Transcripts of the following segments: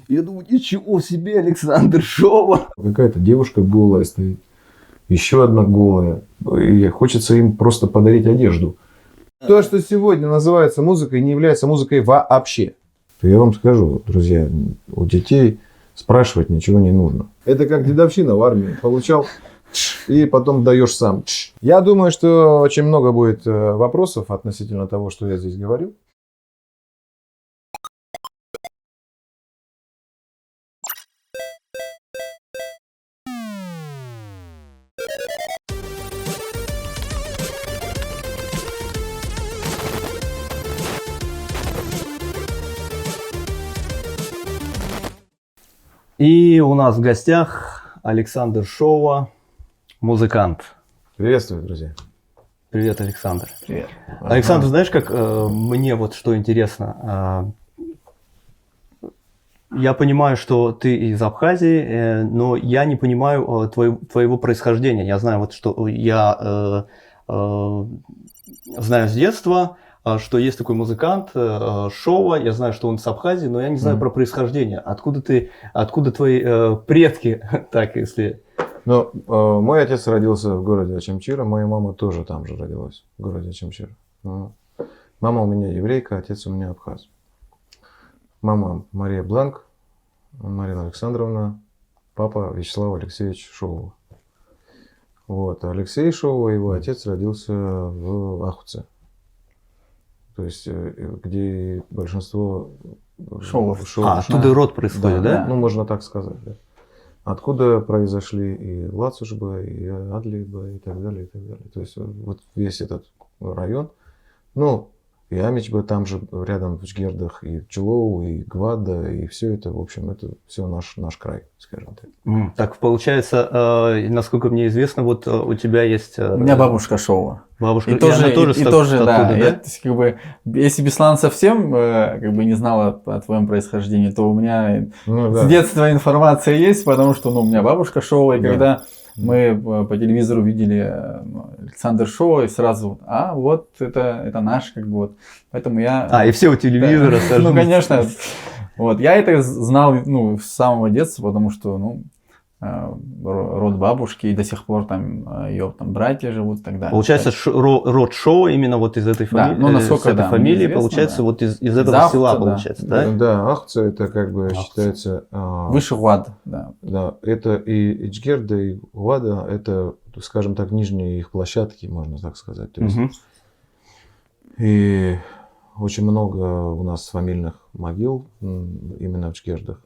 Я думаю, ничего себе, Александр Шоу. Какая-то девушка голая стоит, еще одна голая. И хочется им просто подарить одежду. То, что сегодня называется музыкой, не является музыкой вообще. Я вам скажу, друзья, у детей спрашивать ничего не нужно. Это как дедовщина в армии. Получал и потом даешь сам. Я думаю, что очень много будет вопросов относительно того, что я здесь говорю. И у нас в гостях Александр Шоу, музыкант. Приветствую, друзья. Привет, Александр. Привет. Александр, знаешь, как мне вот что интересно? Я понимаю, что ты из Абхазии, но я не понимаю твоего происхождения. Я знаю, вот, что я знаю с детства, что есть такой музыкант Шоу. Я знаю, что он с Абхазии, но я не знаю про происхождение. Откуда твои предки, так если... Но мой отец родился в городе Очамчира, моя мама тоже там же родилась, в городе Очамчира. Мама у меня еврейка, отец у меня абхаз. Мама Мария Бланк, Марина Александровна, папа Вячеслав Алексеевич Шоу. Вот. Алексей Шоу, его отец родился в Ахуце. То есть, где большинство... Шоулов. Оттуда род происходит, да? Ну, можно так сказать, да. Откуда произошли и Лацушба, и Адлиба, и так далее, и так далее. То есть, вот весь этот район. Ну, и Амичба там же рядом в Чгердах, и Чулоу, и Гвада, и все это, в общем, это все наш край, скажем так. Так получается, насколько мне известно, вот у тебя есть... У меня бабушка Шоу. Бабушка, и тоже, оттуда, да. Я, как бы, если Беслан совсем как бы не знала о твоем происхождении, то у меня с детства информация есть, потому что у меня бабушка Шоу, и когда мы по телевизору видели Александр Шоу, и сразу, вот это наш, как бы вот. Поэтому я... и все у телевизора. Да. Ну, конечно. Вот. Я это знал с самого детства, потому что, род бабушки, и до сих пор там ее братья живут и так далее. Получается, род Шоу именно вот из этой фамилии, насколько, с этой фамилии, получается, вот из этого Ахуца, села, получается, да? Да, Ахуца это как бы считается... Выше Гвада, да. Да, это и Эчгерда, и Гвада, это, скажем так, нижние их площадки, можно так сказать. То есть, и очень много у нас фамильных могил именно в Чгердах.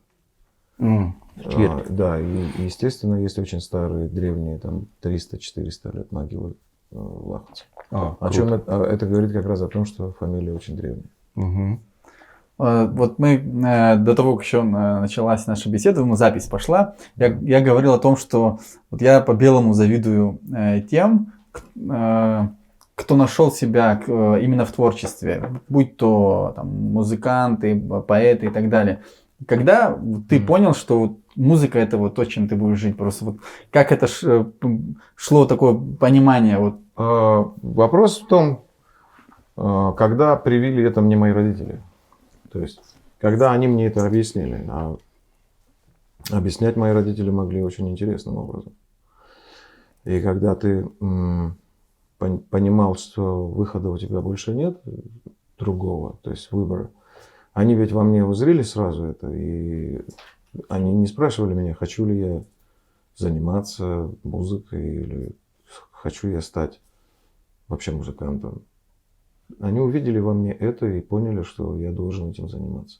Да, и естественно, есть очень старые, древние, там 300-400 лет могилы в Ахуце. О чем это говорит как раз о том, что фамилия очень древняя. Вот мы до того, как еще началась наша беседа, запись пошла, я говорил о том, что вот я по-белому завидую тем, кто нашел себя именно в творчестве, будь то там, музыканты, поэты и так далее. Когда ты понял, что музыка это вот то, чем ты будешь жить, просто вот как это шло такое понимание? Вот. Вопрос в том, когда привили это мне мои родители. То есть, когда они мне это объяснили. А объяснять мои родители могли очень интересным образом. И когда ты понимал, что выхода у тебя больше нет, другого, то есть выбора, они ведь во мне узрели сразу это, и они не спрашивали меня, хочу ли я заниматься музыкой, или хочу я стать вообще музыкантом. Они увидели во мне это и поняли, что я должен этим заниматься.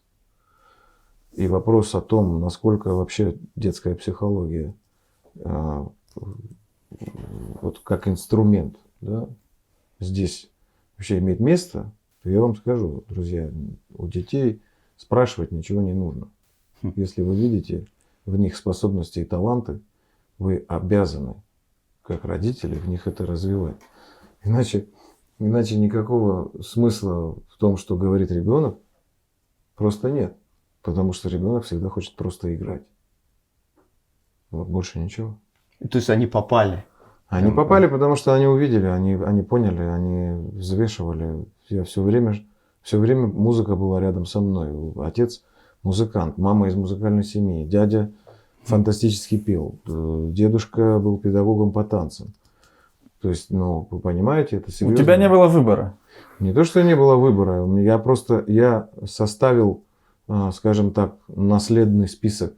И вопрос о том, насколько вообще детская психология, вот как инструмент, да, здесь вообще имеет место, то я вам скажу, друзья, у детей спрашивать ничего не нужно. Если вы видите в них способности и таланты, вы обязаны, как родители, в них это развивать. Иначе никакого смысла в том, что говорит ребенок, просто нет. Потому что ребенок всегда хочет просто играть. Вот больше ничего. То есть они попали? Они попали, потому что они увидели, они поняли, они взвешивали. Я все время музыка была рядом со мной. Отец музыкант, мама из музыкальной семьи, дядя фантастически пел, дедушка был педагогом по танцам. То есть, ну, вы понимаете, это серьезно. У тебя не было выбора. Не то, что не было выбора, я составил, скажем так, наследный список.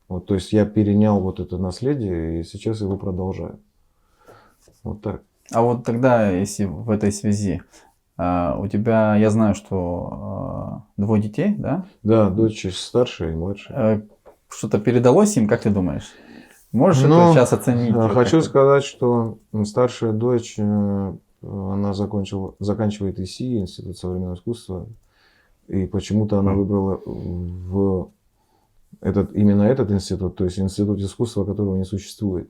Вот, то есть я перенял вот это наследие и сейчас его продолжаю. Вот так. А вот тогда, если в этой связи, у тебя, я знаю, что 2 детей, да? Да, дочь старшая и младшая. Что-то передалось им, как ты думаешь? Можешь Ну, это сейчас оценить? Вот хочу как-то? сказать, что старшая дочь, она заканчивает ИСИ, Институт современного искусства, и почему-то она выбрала именно этот институт, то есть институт искусства, которого не существует.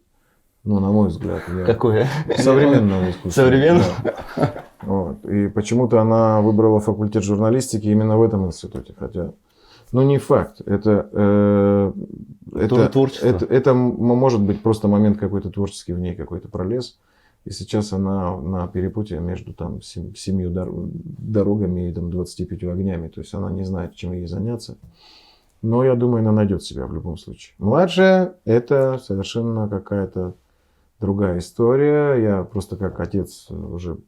Ну, на мой взгляд. Какое? Современного искусства. Современного? Да. Вот. И почему-то она выбрала факультет журналистики именно в этом институте, хотя... Ну, не факт. Это творчество. Это может быть просто момент какой-то творческий в ней какой-то пролез. И сейчас она на перепутье между там 7 дорогами и там 25 огнями. То есть она не знает, чем ей заняться. Но я думаю, она найдет себя в любом случае. Младшая – это совершенно какая-то другая история. Я просто как отец, уже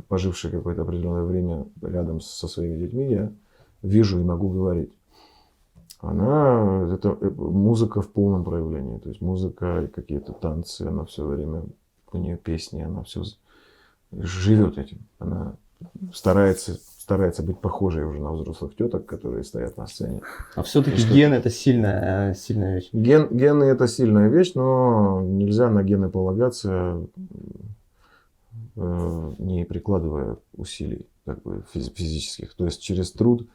поживший какое-то определенное время рядом со своими детьми, я вижу и могу говорить. Это музыка в полном проявлении. То есть музыка и какие-то танцы, она все время, у нее песни, она все живет этим. Она старается быть похожей уже на взрослых теток, которые стоят на сцене. А все-таки ген это сильная вещь. Гены это сильная вещь, но нельзя на гены полагаться, не прикладывая усилий как бы, физических. То есть через труд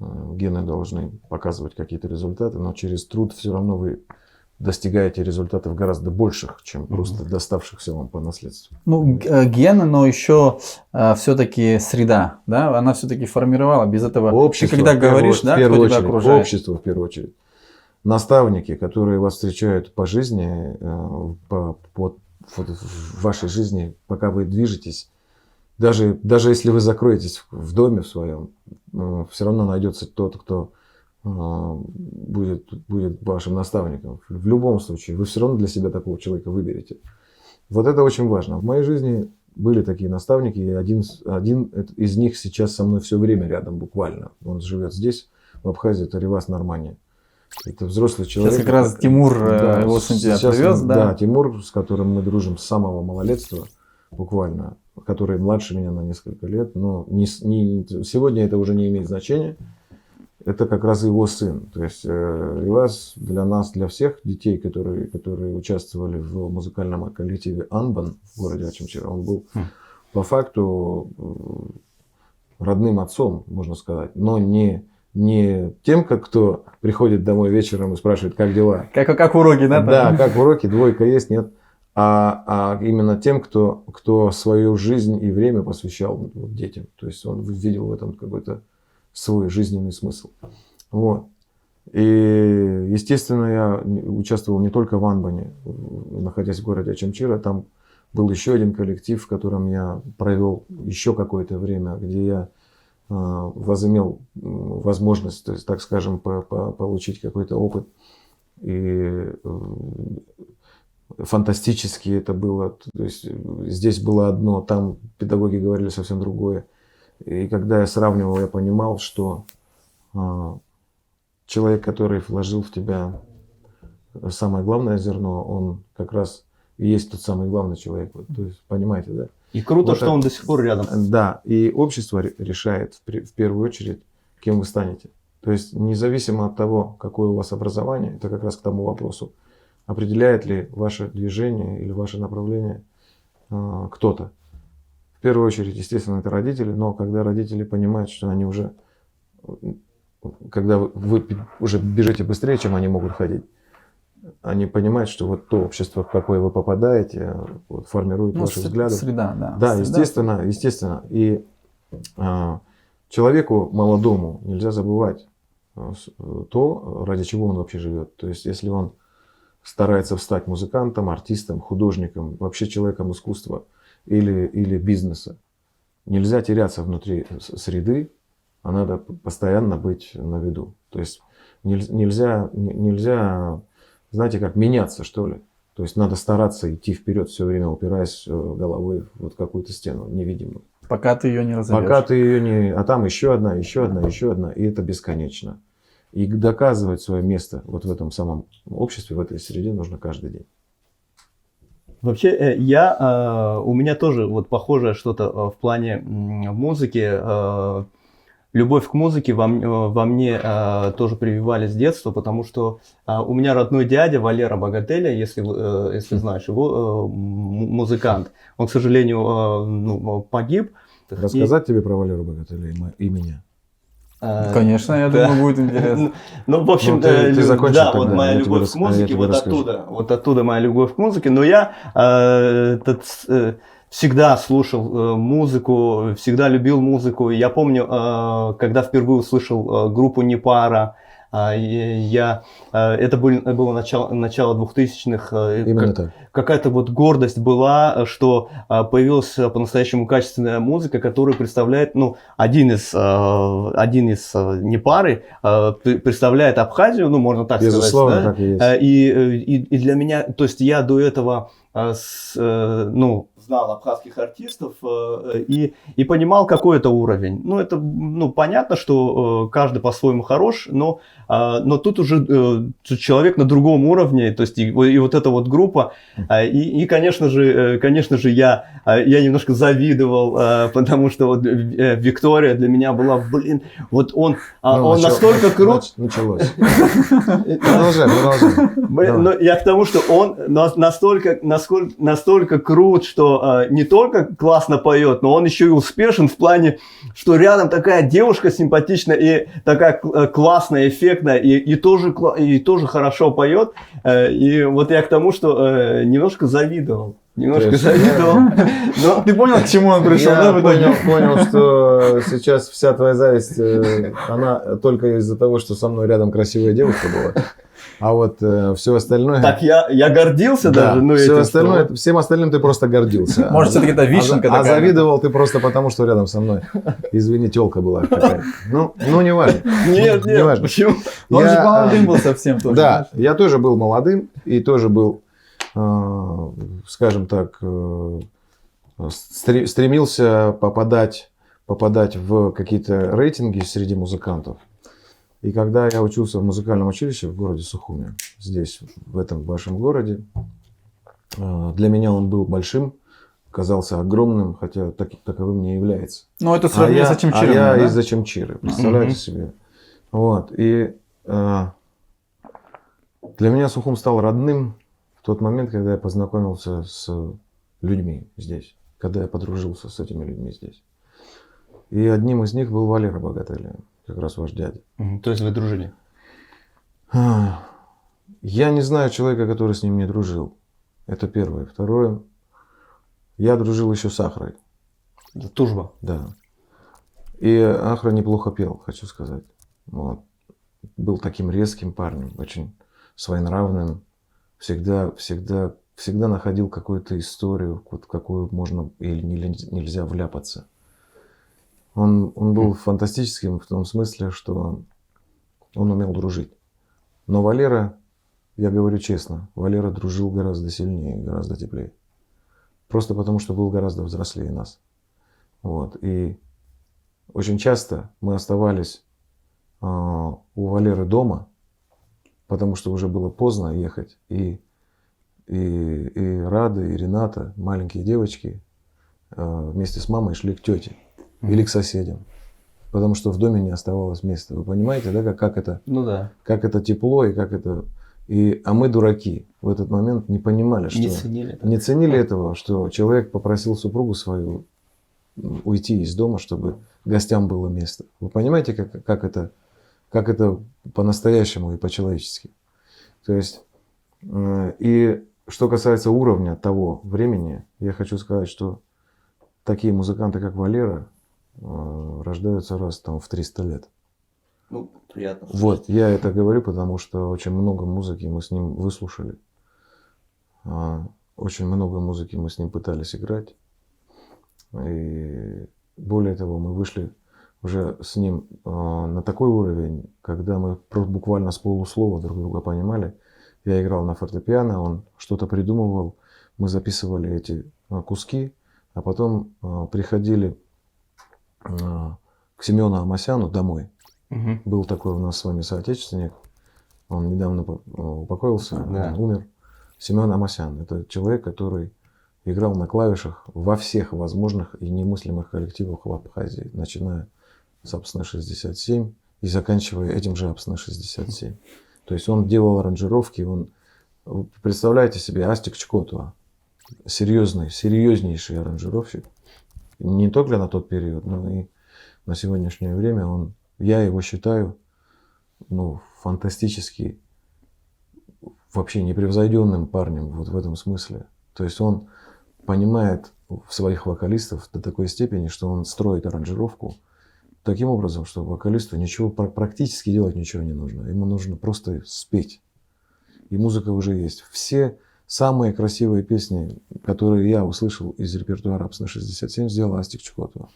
гены должны показывать какие-то результаты, но через труд все равно вы достигаете результатов гораздо больших, чем просто доставшихся вам по наследству. Ну, гены, но еще все-таки среда, да, она все-таки формировала. Без этого Общество, ты когда говоришь, да, кто тебя окружает. Общество в первую очередь. Наставники, которые вас встречают по жизни, в вашей жизни, пока вы движетесь, даже если вы закроетесь в доме в своем, все равно найдется тот, кто будет вашим наставником. В любом случае, вы все равно для себя такого человека выберете. Вот это очень важно. В моей жизни были такие наставники, и один из них сейчас со мной все время рядом буквально. Он живет здесь, в Абхазии, это Ривас Нормания. Это взрослый человек. Сейчас как раз Тимур его сын тебя привез, да? Да, Тимур, с которым мы дружим с самого малолетства, буквально, который младше меня на несколько лет. Но сегодня это уже не имеет значения. Это как раз его сын. То есть Ривас для нас, для всех детей, которые участвовали в музыкальном коллективе Анбан в городе Ачамчира, он был по факту родным отцом, можно сказать, но не тем, кто приходит домой вечером и спрашивает, как дела. Как уроки, да? Да, как уроки, двойка есть, нет. А именно тем, кто свою жизнь и время посвящал детям. То есть он видел в этом какой-то свой жизненный смысл. Вот. И, естественно, я участвовал не только в Анбане, находясь в городе Ачамчира, там был еще один коллектив, в котором я провел еще какое-то время, где я возымел возможность, то есть, так скажем, получить какой-то опыт. И фантастически это было. То есть здесь было одно, там педагоги говорили совсем другое. И когда я сравнивал, я понимал, что человек, который вложил в тебя самое главное зерно, он как раз и есть тот самый главный человек. То есть, понимаете, да? И круто, вот что он до сих пор рядом. Да, и общество решает в первую очередь, кем вы станете. То есть независимо от того, какое у вас образование, это как раз к тому вопросу, определяет ли ваше движение или ваше направление кто-то. В первую очередь, естественно, это родители, но когда родители понимают, что они уже, когда вы уже бежите быстрее, чем они могут ходить, они понимают, что вот то общество, в какое вы попадаете, вот, формирует ваши взгляды. Среда, да. Да, среда. естественно. И человеку молодому нельзя забывать то, ради чего он вообще живет. То есть, если он старается стать музыкантом, артистом, художником, вообще человеком искусства или бизнеса, нельзя теряться внутри среды, а надо постоянно быть на виду. То есть Нельзя, знаете, как меняться, что ли. То есть надо стараться идти вперед все время, упираясь головой в вот какую-то стену невидимую. Пока ты ее не разобьешь. Пока ты ее не... А там еще одна, еще одна, еще одна. И это бесконечно. И доказывать свое место вот в этом самом обществе, в этой среде нужно каждый день. Вообще, у меня тоже вот похожее что-то в плане музыки. Любовь к музыке во мне тоже прививали с детства, потому что у меня родной дядя Валера Богателя, если знаешь его, музыкант. Он, к сожалению, погиб. Рассказать тебе про Валеру Богателя и меня? Конечно, я думаю, будет интересно. Ну, в общем, ты закончил да, тогда, вот моя я любовь к тебе музыке, расскажу. вот оттуда моя любовь к музыке. Но я всегда слушал музыку, всегда любил музыку. Я помню, когда впервые услышал группу Непара, это было начало 2000-х. Именно так. Какая-то вот гордость была, что появилась по-настоящему качественная музыка, которая представляет, ну, один из Непары представляет Абхазию, ну, можно так Безусловно, сказать. так и есть. И для меня, то есть я до этого знал абхазских артистов и понимал, какой это уровень. Ну, это, понятно, что каждый по-своему хорош, но тут уже человек на другом уровне, то есть и вот эта вот группа, и конечно же, я немножко завидовал, потому что вот Виктория для меня была, вот он настолько крут. Началось. Продолжаем. Я к тому, что он настолько крут, что не только классно поет, но он еще и успешен в плане, что рядом такая девушка симпатичная и такая классная, эффектная, и тоже хорошо поет. И вот я к тому, что немножко завидовал. Но... Ты понял, к чему он пришел? Я понял, что сейчас вся твоя зависть, она только из-за того, что со мной рядом красивая девушка была. А вот все остальное... Так я гордился даже. Все остальное, всем остальным ты просто гордился. Может, все-таки это вишенка такая. А завидовал ты просто потому, что рядом со мной. Извини, тёлка была какая-то. Не важно. Нет, почему? Он же молодым был совсем тоже. Да, я тоже был молодым и тоже был, скажем так, стремился попадать в какие-то рейтинги среди музыкантов. И когда я учился в музыкальном училище в городе Сухуми, здесь, в этом вашем городе, для меня он был большим, казался огромным, хотя таковым не является. Ну, это сравнение с Чимчиром. А я из-за Чимчиры, представляете себе. Вот. И для меня Сухум стал родным в тот момент, когда я познакомился с людьми здесь, когда я подружился с этими людьми здесь. И одним из них был Валера Богателя, как раз ваш дядя. То есть вы дружили? Я не знаю человека, который с ним не дружил. Это первое. Второе. Я дружил еще с Ахрой. Тужба. Да. И Ахра неплохо пел, хочу сказать. Вот. Был таким резким парнем, очень своенравным. Всегда находил какую-то историю, в какую можно или нельзя вляпаться. Он был фантастическим в том смысле, что он умел дружить. Но Валера, я говорю честно, Валера дружил гораздо сильнее, гораздо теплее. Просто потому, что был гораздо взрослее нас. Вот. И очень часто мы оставались у Валеры дома, потому что уже было поздно ехать. И Рада, и Рената, маленькие девочки, вместе с мамой шли к тете. Или к соседям. Потому что в доме не оставалось места. Вы понимаете, да, как это, как это тепло и как это... А мы, дураки, в этот момент не понимали, что... Не ценили этого, что человек попросил супругу свою уйти из дома, чтобы гостям было место. Вы понимаете, как это по-настоящему и по-человечески. То есть, и что касается уровня того времени, я хочу сказать, что такие музыканты, как Валера, рождаются раз там в 300 лет. Ну, приятно. Вот, я это говорю, потому что очень много музыки мы с ним выслушали. Очень много музыки мы с ним пытались играть. И более того, мы вышли уже с ним на такой уровень, когда мы буквально с полуслова друг друга понимали. Я играл на фортепиано, он что-то придумывал, мы записывали эти куски, а потом приходили к Семену Амосяну домой. Был такой у нас с вами соотечественник, он недавно упокоился, Да. он умер. Семен Амосян – это человек, который играл на клавишах во всех возможных и немыслимых коллективах в Абхазии, начиная с Апсны 67 и заканчивая этим же Апсны 67. То есть он делал аранжировки, представляете себе, Астик Чкотуа, серьезнейший аранжировщик, не только на тот период, но и на сегодняшнее время. Я его считаю фантастически, вообще непревзойденным парнем вот в этом смысле. То есть он понимает своих вокалистов до такой степени, что он строит аранжировку таким образом, что вокалисту ничего практически делать ничего не нужно. Ему нужно просто спеть. И музыка уже есть. Все самые красивые песни, которые я услышал из репертуара Апсны 67, сделал Астик Чкотуа.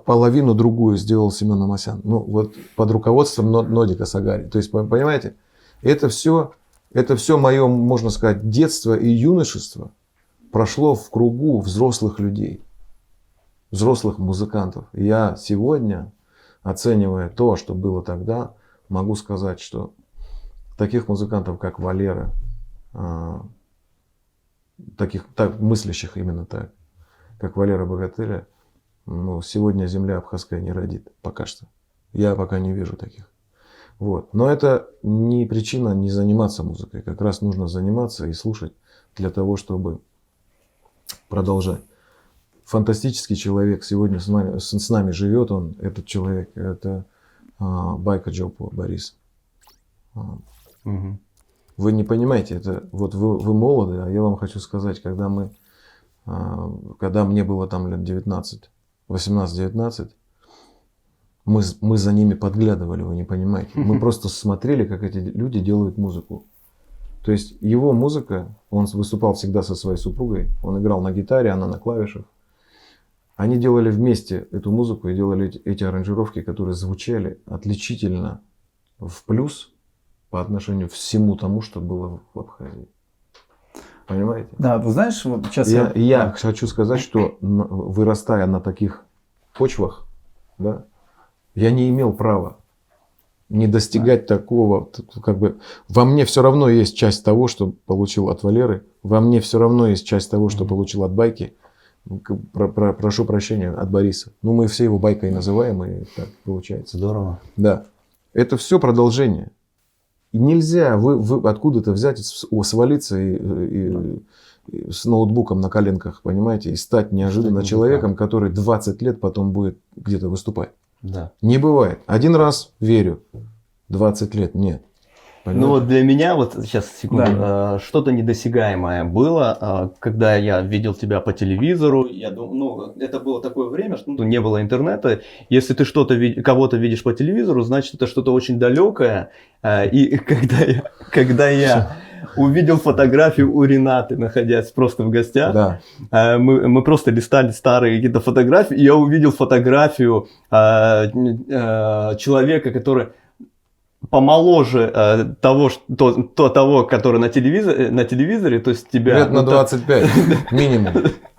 Половину другую сделал Семен Амосян. Вот под руководством Нодика Сагари. То есть, понимаете, это все мое, можно сказать, детство и юношество прошло в кругу взрослых людей, взрослых музыкантов. И я сегодня, оценивая то, что было тогда, могу сказать, что таких музыкантов, как Валера, мыслящих именно так, как Валера Богатыря, сегодня земля абхазская не родит пока что. Я пока не вижу таких. Вот. Но это не причина не заниматься музыкой. Как раз нужно заниматься и слушать для того, чтобы продолжать. Фантастический человек сегодня с нами живет. Этот человек, это Байка Джопо Борис. Вы не понимаете, вот вы молоды, а я вам хочу сказать, когда мне было там лет 18-19, мы за ними подглядывали, вы не понимаете. Мы просто смотрели, как эти люди делают музыку. То есть его музыка, он выступал всегда со своей супругой, он играл на гитаре, она на клавишах. Они делали вместе эту музыку и делали эти аранжировки, которые звучали отличительно в плюс по отношению к всему тому, что было в Абхазии. Понимаете? Да, вы знаешь, вот сейчас я хочу сказать, что вырастая на таких почвах, да, я не имел права не достигать такого, во мне все равно есть часть того, что получил от Валеры, во мне все равно есть часть того, что получил от Байки, прошу прощения, от Бориса. Мы все его Байкой называем, и так получается. Здорово. Да. Это все продолжение. И нельзя вы откуда-то взять, свалиться и с ноутбуком на коленках, понимаете, и стать неожиданно человеком, который 20 лет потом будет где-то выступать. Да. Не бывает. Один раз верю, 20 лет нет. Понимаете? Вот для меня, вот сейчас, секунду, что-то недосягаемое было, когда я видел тебя по телевизору. Я думаю, это было такое время, что не было интернета. Если ты кого-то видишь по телевизору, значит, это что-то очень далекое. И когда я увидел фотографию у Ренаты, находясь просто в гостях, да. Мы просто листали старые какие-то фотографии, и я увидел фотографию человека, который помоложе того, который на телевизоре, то есть тебя... Лет на 25, минимум.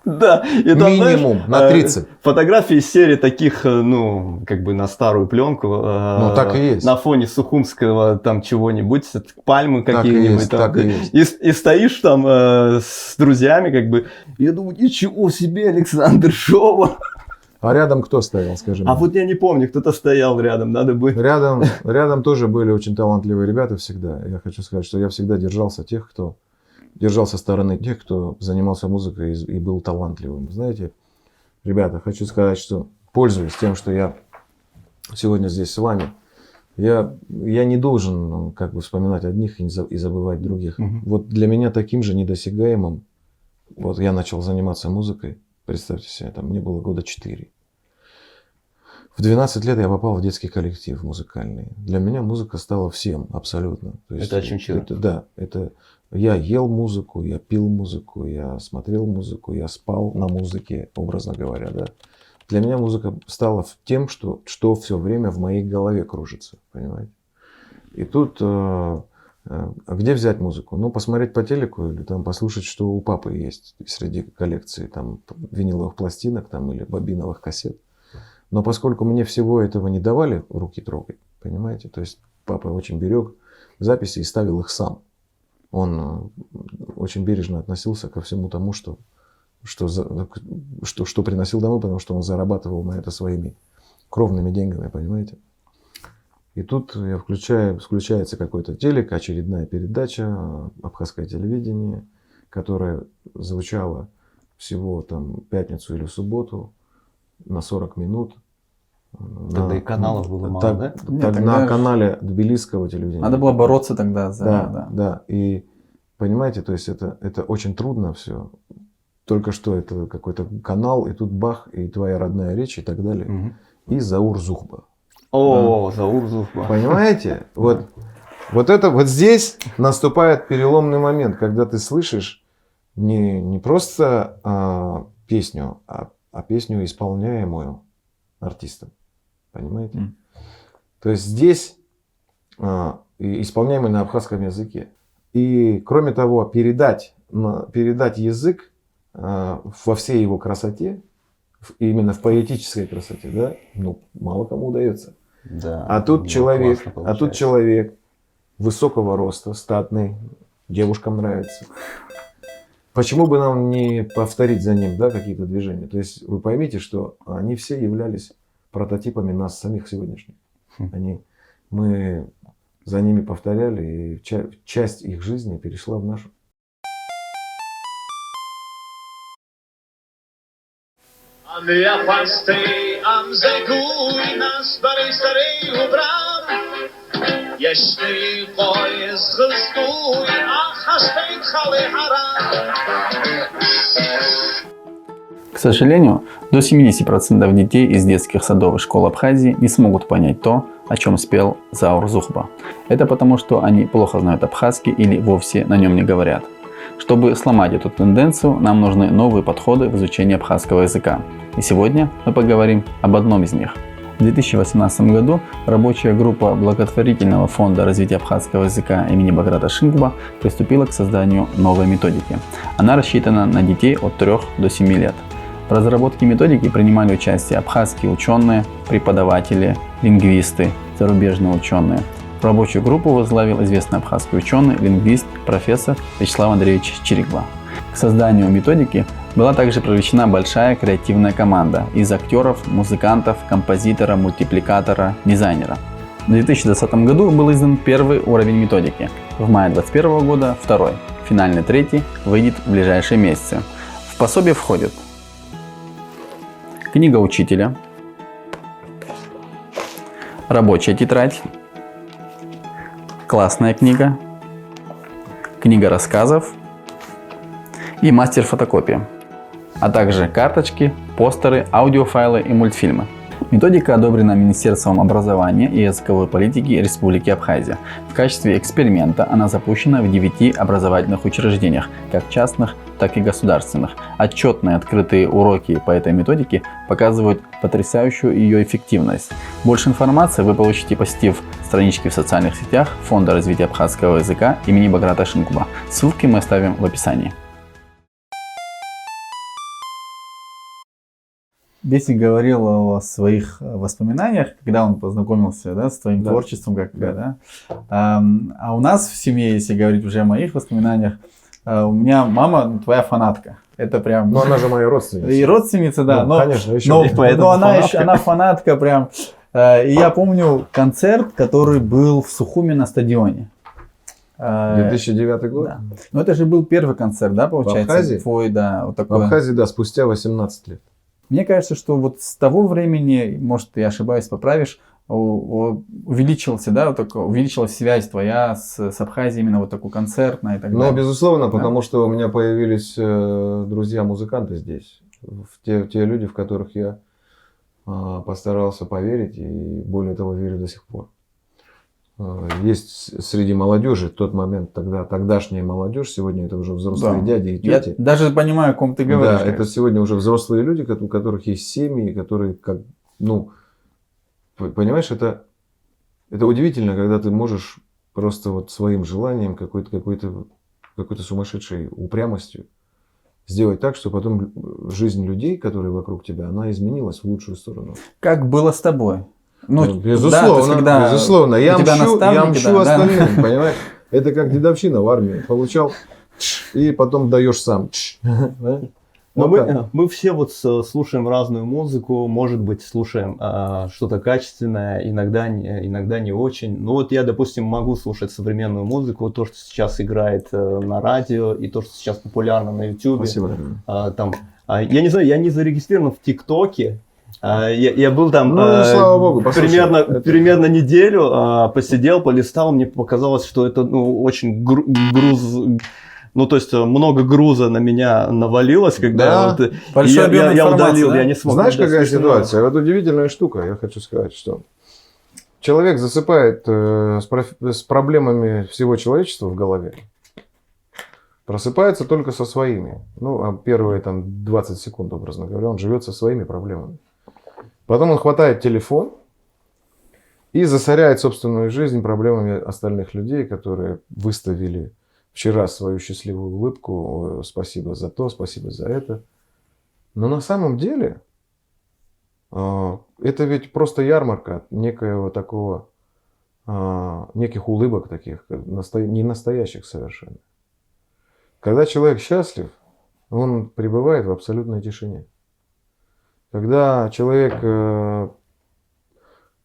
Да. Минимум, на 30. Фотографии из серии таких, на старую пленку. Так и есть. На фоне сухумского там чего-нибудь, пальмы какие-нибудь. Так и есть. И стоишь там с друзьями, я думаю, ничего себе, Александр Шова. А рядом кто стоял, скажи мне? А вот я не помню, кто-то стоял рядом, надо бы... Рядом тоже были очень талантливые ребята всегда. Я хочу сказать, что я всегда держался стороны тех, кто занимался музыкой и был талантливым. Знаете, ребята, хочу сказать, что пользуясь тем, что я сегодня здесь с вами, я не должен вспоминать одних и забывать других. Вот для меня таким же недосягаемым, вот я начал заниматься музыкой, представьте себе, мне было года 4. В 12 лет я попал в детский коллектив музыкальный. Для меня музыка стала всем абсолютно. То есть, это Очимчира? Я ел музыку, я пил музыку, я смотрел музыку, я спал на музыке, образно говоря, да. для меня музыка стала тем, что все время в моей голове кружится, понимаете? И тут где взять музыку? Ну, посмотреть по телеку или там послушать, что у папы есть среди коллекции там виниловых пластинок там, или бобиновых кассет. Но поскольку мне всего этого не давали руки трогать, понимаете, то есть папа очень берег записи и ставил их сам. Он очень бережно относился ко всему тому, что приносил домой, потому что он зарабатывал на это своими кровными деньгами, понимаете. И тут включается какой-то телек, очередная передача, абхазское телевидение, которое звучало всего там пятницу или субботу на 40 минут. Тогда и каналов было мало, да? Так, на канале тбилисского телевидения. Надо было бороться тогда за... Да. И понимаете, то есть это очень трудно все. Только что это какой-то канал, и тут бах, и твоя родная речь, и так далее. Угу. И Заур Зухба. О, Заур Зухба. Понимаете? Вот здесь наступает переломный момент, когда ты слышишь не просто песню, а песню, исполняемую артистом. Понимаете? То есть здесь исполняемый на абхазском языке. И кроме того, передать язык во всей его красоте, именно в поэтической красоте, да, ну, мало кому удается. Да, а тут человек высокого роста, статный, девушкам нравится. Почему бы нам не повторить за ним, да, какие-то движения? То есть вы поймите, что они все являлись прототипами нас самих сегодняшних. Мы за ними повторяли, и часть их жизни перешла в нашу. К сожалению, до 70% детей из детских садов и школ Абхазии не смогут понять то, о чем спел Заур Зухба. Это потому, что они плохо знают абхазский или вовсе на нем не говорят. Чтобы сломать эту тенденцию, нам нужны новые подходы в изучении абхазского языка. И сегодня мы поговорим об одном из них. В 2018 году рабочая группа благотворительного фонда развития абхазского языка имени Баграта Шингба приступила к созданию новой методики. Она рассчитана на детей от 3 до 7 лет. В разработке методики принимали участие абхазские ученые, преподаватели, лингвисты, зарубежные ученые. Рабочую группу возглавил известный абхазский ученый, лингвист, профессор Вячеслав Андреевич Чириква. К созданию методики была также привлечена большая креативная команда из актеров, музыкантов, композитора, мультипликатора, дизайнера. В 2020 году был издан первый уровень методики. В мае 2021 года второй. Финальный третий выйдет в ближайшие месяцы. В пособие входит книга учителя, рабочая тетрадь, классная книга, книга рассказов и мастер фотокопии, а также карточки, постеры, аудиофайлы и мультфильмы. Методика одобрена Министерством образования и языковой политики Республики Абхазия. В качестве эксперимента она запущена в 9 образовательных учреждениях, как частных, так и государственных. Отчетные открытые уроки по этой методике показывают потрясающую ее эффективность. Больше информации вы получите, посетив странички в социальных сетях Фонда развития абхазского языка имени Баграта Шингба. Ссылки мы оставим в описании. Беси говорил о своих воспоминаниях, когда он познакомился, да, с твоим творчеством. А у нас в семье, если говорить уже о моих воспоминаниях, у меня мама твоя фанатка. Это прям... Ну, она же моя родственница. И родственница, да. Ну, конечно, еще. Но она фанатка прям. И я помню концерт, который был в Сухуми на стадионе. 2009 год? Да. Но это же был первый концерт, да, получается? В Абхазии? Твой, да, вот такой. В Абхазии, да, спустя 18 лет. Мне кажется, что вот с того времени, может, я ошибаюсь, поправишь, увеличилась связь твоя с Абхазией, именно вот такой концертная и так далее. Ну, безусловно, потому что у меня появились друзья-музыканты здесь. Те люди, в которых я постарался поверить и, более того, верю до сих пор. есть среди молодежи в тот момент, тогдашняя молодежь, сегодня это уже взрослые дяди и Я тети. даже понимаю, о ком ты говоришь. Да, это сегодня уже взрослые люди, у которых есть семьи, которые, понимаешь, это удивительно, когда ты можешь просто вот своим желанием, какой-то сумасшедшей упрямостью сделать так, что потом жизнь людей, которые вокруг тебя, она изменилась в лучшую сторону. Как было с тобой? Безусловно, да, то есть, когда безусловно. Я мщу остальным, да. понимаешь? Это как дедовщина в армии. Получал и потом даешь сам. Но мы все вот слушаем разную музыку, может быть, слушаем что-то качественное, иногда не очень. Ну вот я, допустим, могу слушать современную музыку, то, что сейчас играет на радио, и то, что сейчас популярно на YouTube. Спасибо. Я не знаю, я не зарегистрирован в ТикТоке. Я был там слава богу, примерно неделю, посидел, полистал, мне показалось, что это очень то есть много груза на меня навалилось, когда я удалил, да? я не смог. Знаешь, какая ситуация? Вот удивительная штука, я хочу сказать, что человек засыпает с проблемами всего человечества в голове, просыпается только со своими. Первые 20 секунд, образно говоря, он живет со своими проблемами. Потом он хватает телефон и засоряет собственную жизнь проблемами остальных людей, которые выставили вчера свою счастливую улыбку. Спасибо за то, спасибо за это. Но на самом деле это ведь просто ярмарка некоего такого, неких улыбок таких, не настоящих совершенно. Когда человек счастлив, он пребывает в абсолютной тишине. Когда человек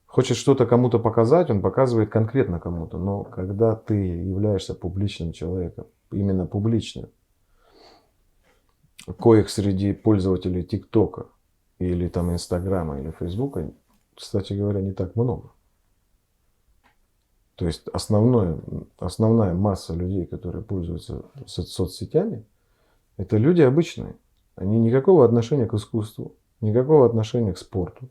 хочет что-то кому-то показать, он показывает конкретно кому-то. Но когда ты являешься публичным человеком, именно публичным, коих среди пользователей ТикТока или Инстаграма или Фейсбука, кстати говоря, не так много. То есть основная масса людей, которые пользуются соцсетями, это люди обычные. Они никакого отношения к искусству, никакого отношения к спорту,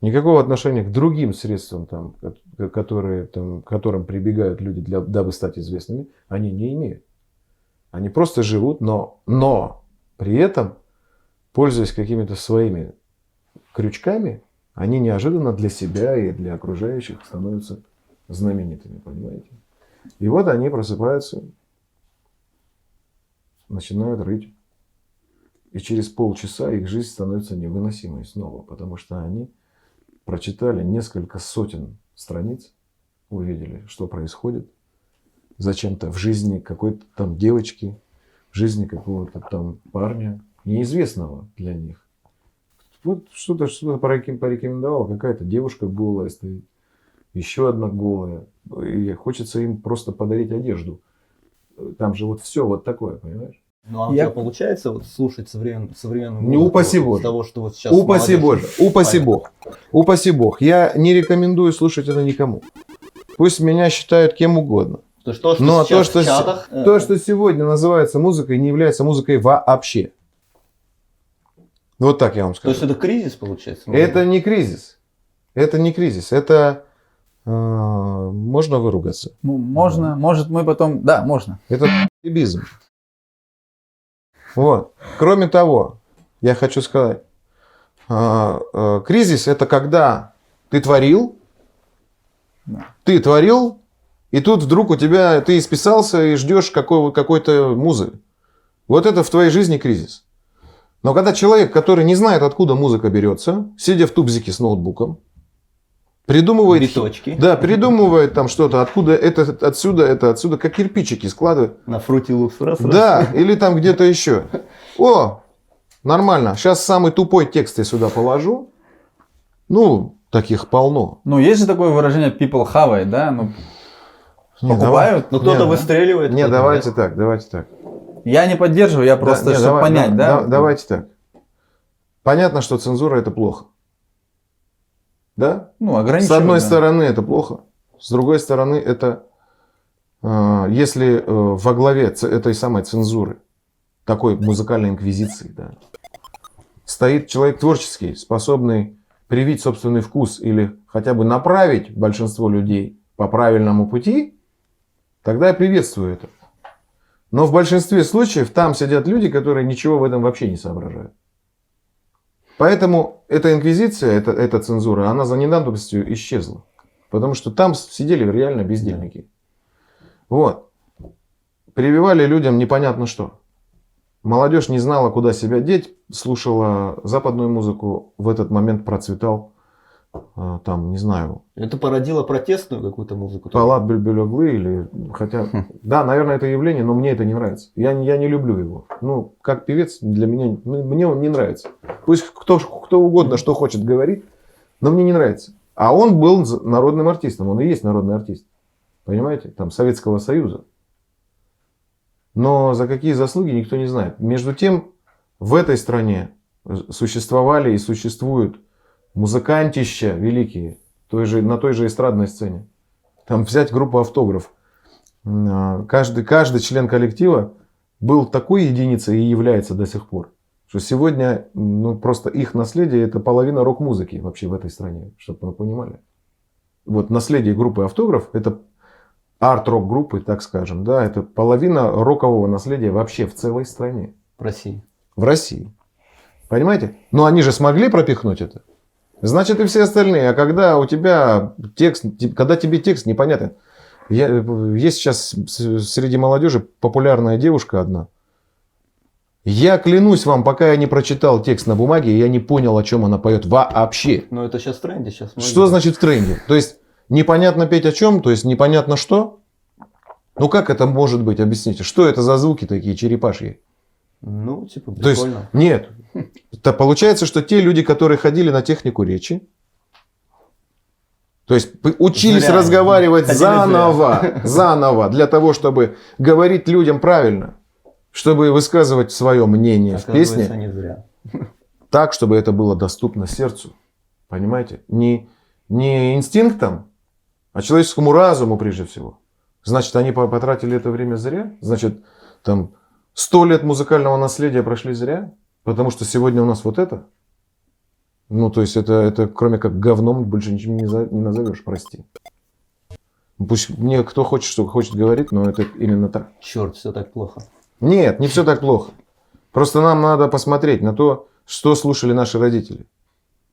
никакого отношения к другим средствам, к которым прибегают люди, дабы стать известными, они не имеют. Они просто живут, но при этом, пользуясь какими-то своими крючками, они неожиданно для себя и для окружающих становятся знаменитыми, понимаете? И вот они просыпаются, начинают рыть. И через полчаса их жизнь становится невыносимой снова, потому что они прочитали несколько сотен страниц, увидели, что происходит зачем-то в жизни какой-то девочки, в жизни какого-то парня, неизвестного для них. Вот что-то порекомендовал, какая-то девушка голая стоит, еще одна голая, и хочется им просто подарить одежду. Там же все вот такое, понимаешь? Ну а у тебя получается слушать современную музыку? Не упаси Боже. Того, что вот сейчас Упаси Боже, упаси Бог. Упаси Бог. Я не рекомендую слушать это никому. Пусть меня считают кем угодно. Но то, что сегодня называется музыкой, не является музыкой вообще. Вот так я вам скажу. То есть это кризис получается? Это не кризис. Это не кризис. Это можно выругаться. Можно. Может мы потом... Да, можно. Это ебизм. Вот. Кроме того, я хочу сказать, кризис это когда ты творил, и тут вдруг у тебя, ты исписался и ждешь какой-то музы. Вот это в твоей жизни кризис. Но когда человек, который не знает, откуда музыка берется, сидя в тубзике с ноутбуком, придумывает биточки. Да, придумывает что-то, откуда это отсюда, как кирпичики складывает. На Fruity Loops раз. Да, или там где-то еще. О, нормально. Сейчас самый тупой текст я сюда положу. Таких полно. Есть же такое выражение people have it, да? Покупают. Кто-то выстреливает. Нет, давайте так. Я не поддерживаю, я просто, чтобы понять, да? Давайте так. Понятно, что цензура это плохо. Да? Ограничивать. С одной стороны это плохо, с другой стороны это, если во главе этой самой цензуры, такой музыкальной инквизиции, да, стоит человек творческий, способный привить собственный вкус или хотя бы направить большинство людей по правильному пути, тогда я приветствую это. Но в большинстве случаев там сидят люди, которые ничего в этом вообще не соображают. Поэтому эта инквизиция, эта цензура, она за ненадобностью исчезла. Потому что там сидели реально бездельники. Вот. Прививали людям непонятно что. Молодежь не знала, куда себя деть, слушала западную музыку, в этот момент процветал, там, не знаю. Это породило протестную какую-то музыку? Палат Бülbül или, хотя, да, наверное, это явление, но мне это не нравится. Я не люблю его. Ну, как певец, для меня, мне он не нравится. Пусть кто угодно, что хочет, говорит, но мне не нравится. А он был народным артистом, он и есть народный артист. Понимаете? Там, Советского Союза. Но за какие заслуги никто не знает. Между тем, в этой стране существовали и существуют музыкантища великие, на той же эстрадной сцене. Там взять группу «Автограф». Каждый член коллектива был такой единицей и является до сих пор, что сегодня просто их наследие — это половина рок-музыки вообще в этой стране, чтобы вы понимали. Вот наследие группы «Автограф» — это арт-рок группы, так скажем, да, это половина рокового наследия вообще в целой стране. В России. В России. Понимаете? Но они же смогли пропихнуть это. Значит, и все остальные. А когда у тебя текст, когда тебе текст непонятен. Есть сейчас среди молодежи популярная девушка одна. Я клянусь вам, пока я не прочитал текст на бумаге, я не понял, о чем она поет вообще. Но это сейчас в тренде. Сейчас что значит в тренде? То есть, непонятно петь о чем, то есть, непонятно что. Ну, как это может быть? Объясните. Что это за звуки такие черепашьи? Ну, типа, прикольно. То есть, нет. Это получается, что те люди, которые ходили на технику речи, то есть учились зря. разговаривать Ходили заново, для того, чтобы говорить людям правильно, чтобы высказывать свое мнение в песне, не зря. так, чтобы это было доступно сердцу. Понимаете? Не инстинктом, а человеческому разуму прежде всего. Значит, они потратили это время зря? Значит, там 100 лет музыкального наследия прошли зря? Потому что сегодня у нас вот это? Ну, то есть, это кроме как говном больше ничем не назовешь, прости. Пусть мне кто хочет, что хочет говорить, но это именно так. Черт, все так плохо. Нет, не все так плохо. Просто нам надо посмотреть на то, что слушали наши родители.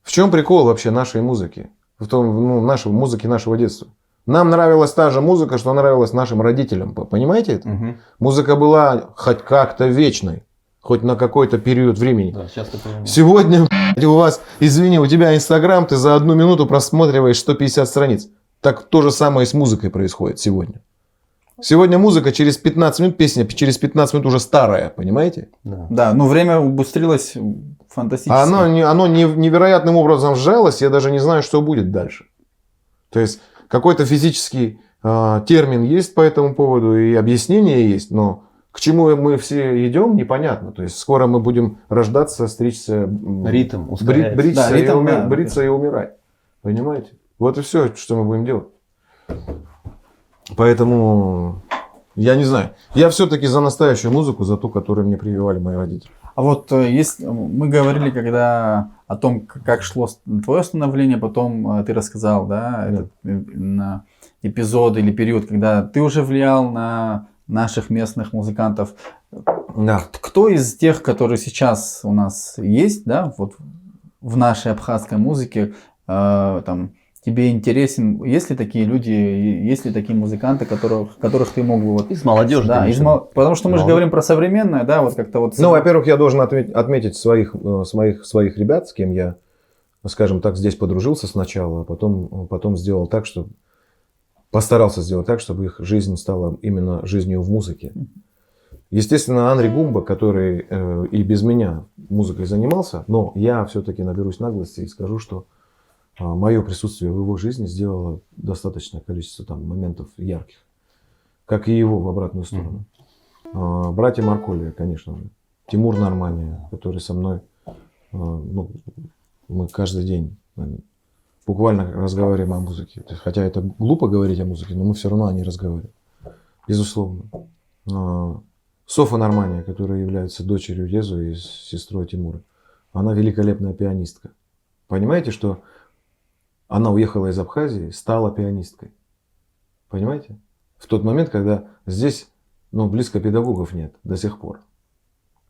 В чем прикол вообще нашей музыки? В том, нашей музыки нашего детства. Нам нравилась та же музыка, что нравилась нашим родителям. Понимаете это? Угу. Музыка была хоть как-то вечной. Хоть на какой-то период времени. Да, сейчас ты понимаешь. Сегодня у вас, извини, у тебя Инстаграм, ты за 1 минуту просматриваешь 150 страниц. Так то же самое и с музыкой происходит сегодня. Сегодня музыка через 15 минут, песня через 15 минут уже старая, понимаете? Да, но время убыстрилось фантастически. А оно невероятным образом сжалось, я даже не знаю, что будет дальше. То есть какой-то физический термин есть по этому поводу и объяснение есть, но к чему мы все идем, непонятно. То есть скоро мы будем рождаться, стричься, ритм бриться, да, ритм, бриться и умирать. Понимаете? Вот и все, что мы будем делать. Поэтому я не знаю. Я все-таки за настоящую музыку, за ту, которую мне прививали мои родители. А вот мы говорили, когда о том, как шло твое становление, потом ты рассказал, да, этот эпизод или период, когда ты уже влиял на наших местных музыкантов. Да. Кто из тех, которые сейчас у нас есть, да, вот в нашей абхазской музыке, там, тебе интересен, есть ли такие люди, есть ли такие музыканты, которых ты мог бы вот... Из молодежи. Да, потому что мы же говорим про современное, да, вот как-то вот... Ну, во-первых, я должен отметить своих ребят, с кем я, скажем так, здесь подружился сначала, а потом сделал так, что постарался сделать так, чтобы их жизнь стала именно жизнью в музыке. Естественно, Анри Гумба, который и без меня музыкой занимался, но я все-таки наберусь наглости и скажу, что мое присутствие в его жизни сделало достаточное количество там моментов ярких, как и его в обратную сторону. Братья Марколи, конечно же. Тимур Нормания, который со мной, мы каждый день буквально разговариваем о музыке. Хотя это глупо говорить о музыке, но мы все равно о ней разговариваем. Безусловно. Софа Нормания, которая является дочерью Езу и сестрой Тимура. Она великолепная Понимаете? В тот момент, когда здесь близко педагогов нет до сих пор.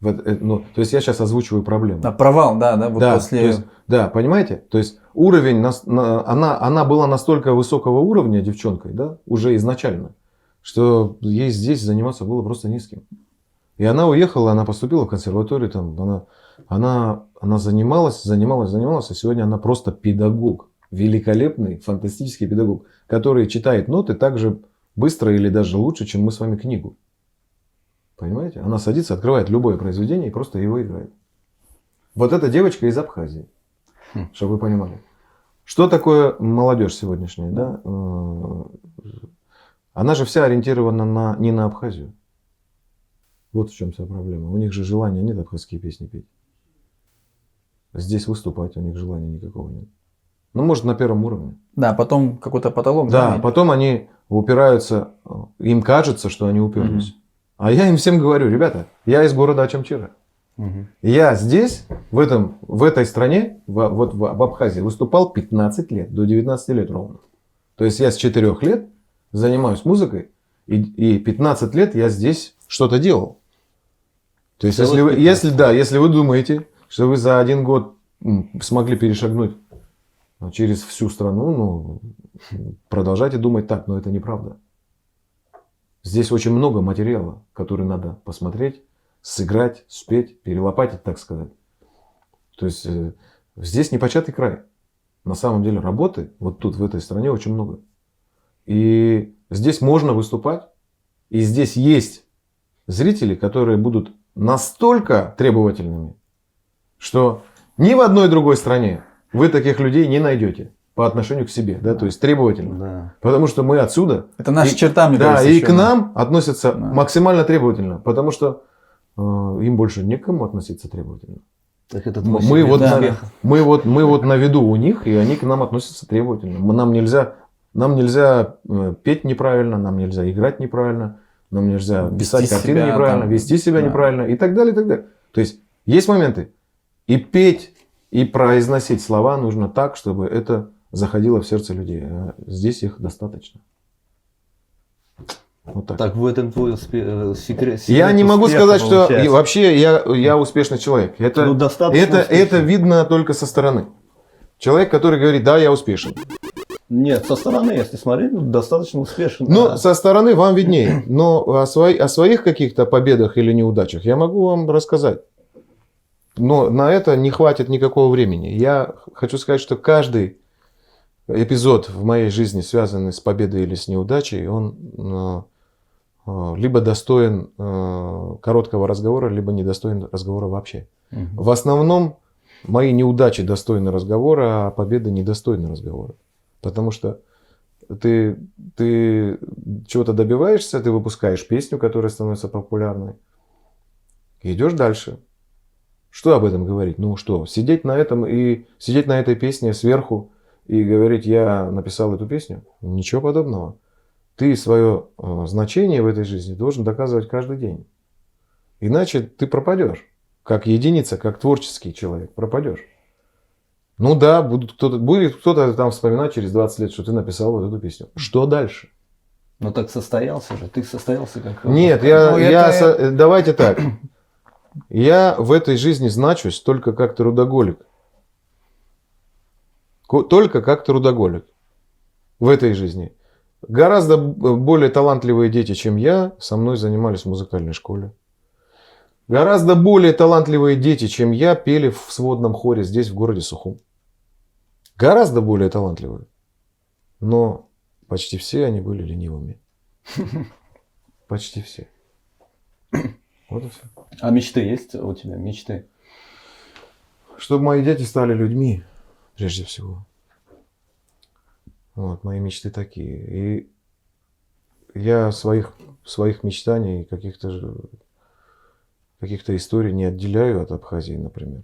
То есть я сейчас озвучиваю проблему. Да, провал, да, вот Да, после... то есть, да, понимаете? То есть уровень, она была настолько высокого уровня девчонкой, да, уже изначально, что ей здесь заниматься было просто не с кем. И она уехала, она поступила в консерваторию, там, она занималась, и сегодня она просто педагог. Великолепный, фантастический педагог, который читает ноты так же быстро или даже лучше, чем мы с вами книгу. Понимаете? Она садится, открывает любое произведение и просто его играет. Вот эта девочка из Абхазии, чтобы вы понимали. Что такое молодежь сегодняшняя? Да? Она же вся ориентирована не на Абхазию. Вот в чем вся проблема. У них же желания нет абхазские песни петь. Здесь выступать у них желания никакого нет. Может, на первом уровне. Да, потом какой-то потолок. Да, потом они упираются, им кажется, что они уперлись. А я им всем говорю, ребята, я из города Ачамчира. Я здесь, в этой стране, в Абхазии, выступал 15 лет, до 19 лет ровно. То есть я с 4 лет занимаюсь музыкой, и 15 лет я здесь что-то делал. То есть, если вы думаете, что вы за 1 год смогли перешагнуть через всю страну, продолжайте думать так, но это неправда. Здесь очень много материала, который надо посмотреть, сыграть, спеть, перелопатить, так сказать. То есть здесь непочатый край. На самом деле работы вот тут, в этой стране, очень много. И здесь можно выступать. И здесь есть зрители, которые будут настолько требовательными, что ни в одной другой стране вы таких людей не найдете. По отношению к себе, да, то есть требовательно. Да. Потому что мы отсюда. Это наша черта, мне кажется. Да, и к нам относятся Да. максимально требовательно, потому что им больше некому относиться требовательно. Так это мы вот на виду у них, и они к нам относятся требовательно. Нам нельзя петь неправильно, нам нельзя играть неправильно, нам нельзя писать картины неправильно, вести себя неправильно и так далее, и так далее. То есть моменты. И петь, и произносить слова нужно так, чтобы это заходило в сердце людей. А здесь их достаточно. Вот так. Так в этом твой секрет. Я не могу сказать, что вообще я успешный человек. Это видно только со стороны. Человек, который говорит, да, я успешен. Нет, со стороны, если смотреть, достаточно успешен. Со стороны вам виднее. Но о своих каких-то победах или неудачах я могу вам рассказать. Но на это не хватит никакого времени. Я хочу сказать, что каждый эпизод в моей жизни, связанный с победой или с неудачей, он либо достоин короткого разговора, либо не достоин разговора вообще. В основном мои неудачи достойны разговора, а победы недостойны разговора. Потому что ты чего-то добиваешься, ты выпускаешь песню, которая становится популярной, и идешь дальше. Что об этом говорить? Сидеть на этой песне сверху и говорить, я написал эту песню? Ничего подобного. Ты свое значение в этой жизни должен доказывать каждый день. Иначе ты пропадешь. Как единица, как творческий человек. Пропадешь. Будет кто-то там вспоминать через 20 лет, что ты написал вот эту песню. Что дальше? Так состоялся же. Ты состоялся как... Нет, давайте так. Я в этой жизни значусь только как трудоголик. Только как трудоголик. В этой жизни. Гораздо более талантливые дети, чем я, со мной занимались в музыкальной школе. Гораздо более талантливые дети, чем я, пели в сводном хоре здесь, в городе Сухум. Гораздо более талантливые. Но почти все они были ленивыми. Почти все. Вот и все. А мечты есть у тебя? Мечты? Чтобы мои дети стали людьми, прежде всего. Мои мечты такие. И я своих мечтаний, каких-то историй не отделяю от Абхазии, например.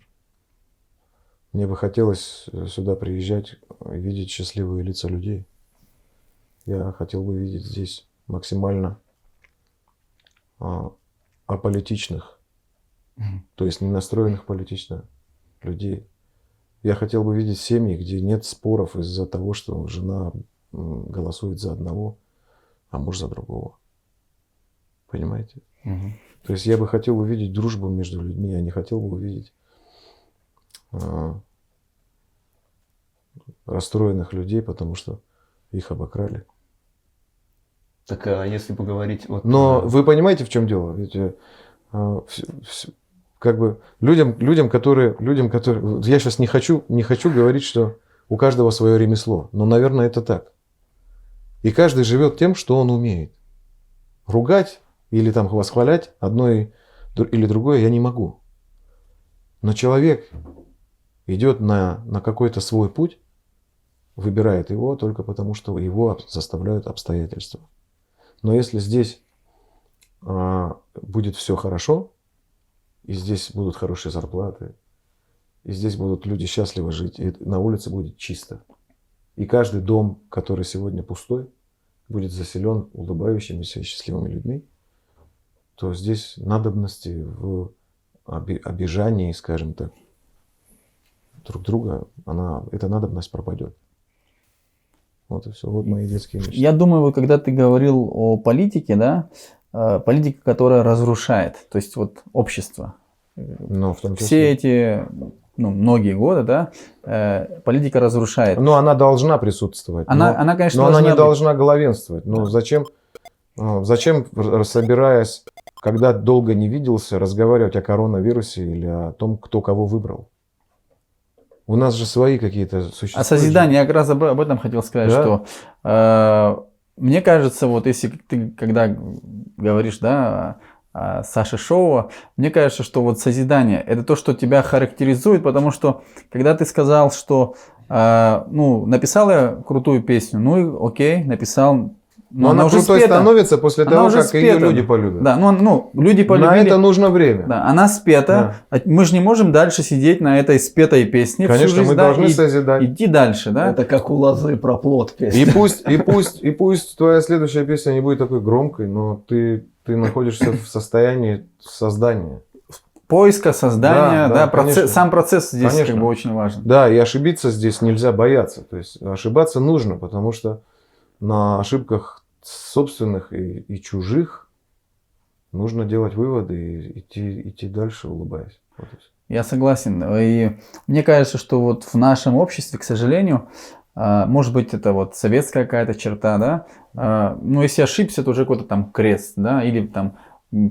Мне бы хотелось сюда приезжать и видеть счастливые лица людей. Я хотел бы видеть здесь максимально аполитичных, то есть не настроенных политично людей. Я хотел бы видеть семьи, где нет споров из-за того, что жена голосует за одного, а муж за другого. Понимаете? Мгм. То есть я бы хотел увидеть дружбу между людьми, я не хотел бы увидеть расстроенных людей, потому что их обокрали. Так, а если поговорить вот... Но вы понимаете, в чем дело? Ведь как бы людям, которые, вот я сейчас не хочу говорить, что у каждого свое ремесло, но, наверное, это так. И каждый живет тем, что он умеет. Ругать или там восхвалять одно или другое я не могу. Но человек идет на какой-то свой путь, выбирает его только потому, что его заставляют обстоятельства. Но если здесь будет все хорошо, и здесь будут хорошие зарплаты, и здесь будут люди счастливо жить, и на улице будет чисто, и каждый дом, который сегодня пустой, будет заселен улыбающимися и счастливыми людьми, то здесь надобности в обижании, скажем так, друг друга, эта надобность пропадет. Вот и все. Вот мои детские мечты. Я думаю, вот когда ты говорил о политике, да, политика, которая разрушает, то есть вот общество. Но в том числе... Все эти, многие годы, да, политика разрушает. Но она должна присутствовать. Она, конечно, но она не быть. должна главенствовать. Ну, зачем, собираясь, когда долго не виделся, разговаривать о коронавирусе или о том, кто кого выбрал? У нас же свои какие-то существуют. А созидание, я как раз об этом хотел сказать, Да? что мне кажется, вот если ты когда говоришь, да, о Саше Шоу, мне кажется, что вот созидание это то, что тебя характеризует, потому что когда ты сказал, что написал я крутую песню, ну и окей, написал. Но она уже крутой спета. становится после того, как ее люди полюбят. Да, люди полюбили. На это нужно время. Да, она спета. Да. Мы же не можем дальше сидеть на этой спетой песне. Конечно, всю жизнь, мы должны созидать. Идти дальше, да? Это как у Лозы про плод песня. И пусть твоя следующая песня не будет такой громкой, но ты находишься в состоянии создания. Поиска, создания, да, сам процесс здесь конечно. как бы очень важен. Да, и ошибиться здесь нельзя бояться. То есть ошибаться нужно, потому что на ошибках собственных и чужих нужно делать выводы и идти дальше, улыбаясь. Вот и всё. Я согласен. И мне кажется, что вот в нашем обществе, к сожалению, может быть, это вот советская какая-то черта, да, но если ошибся, то уже какой-то там крест, да, или там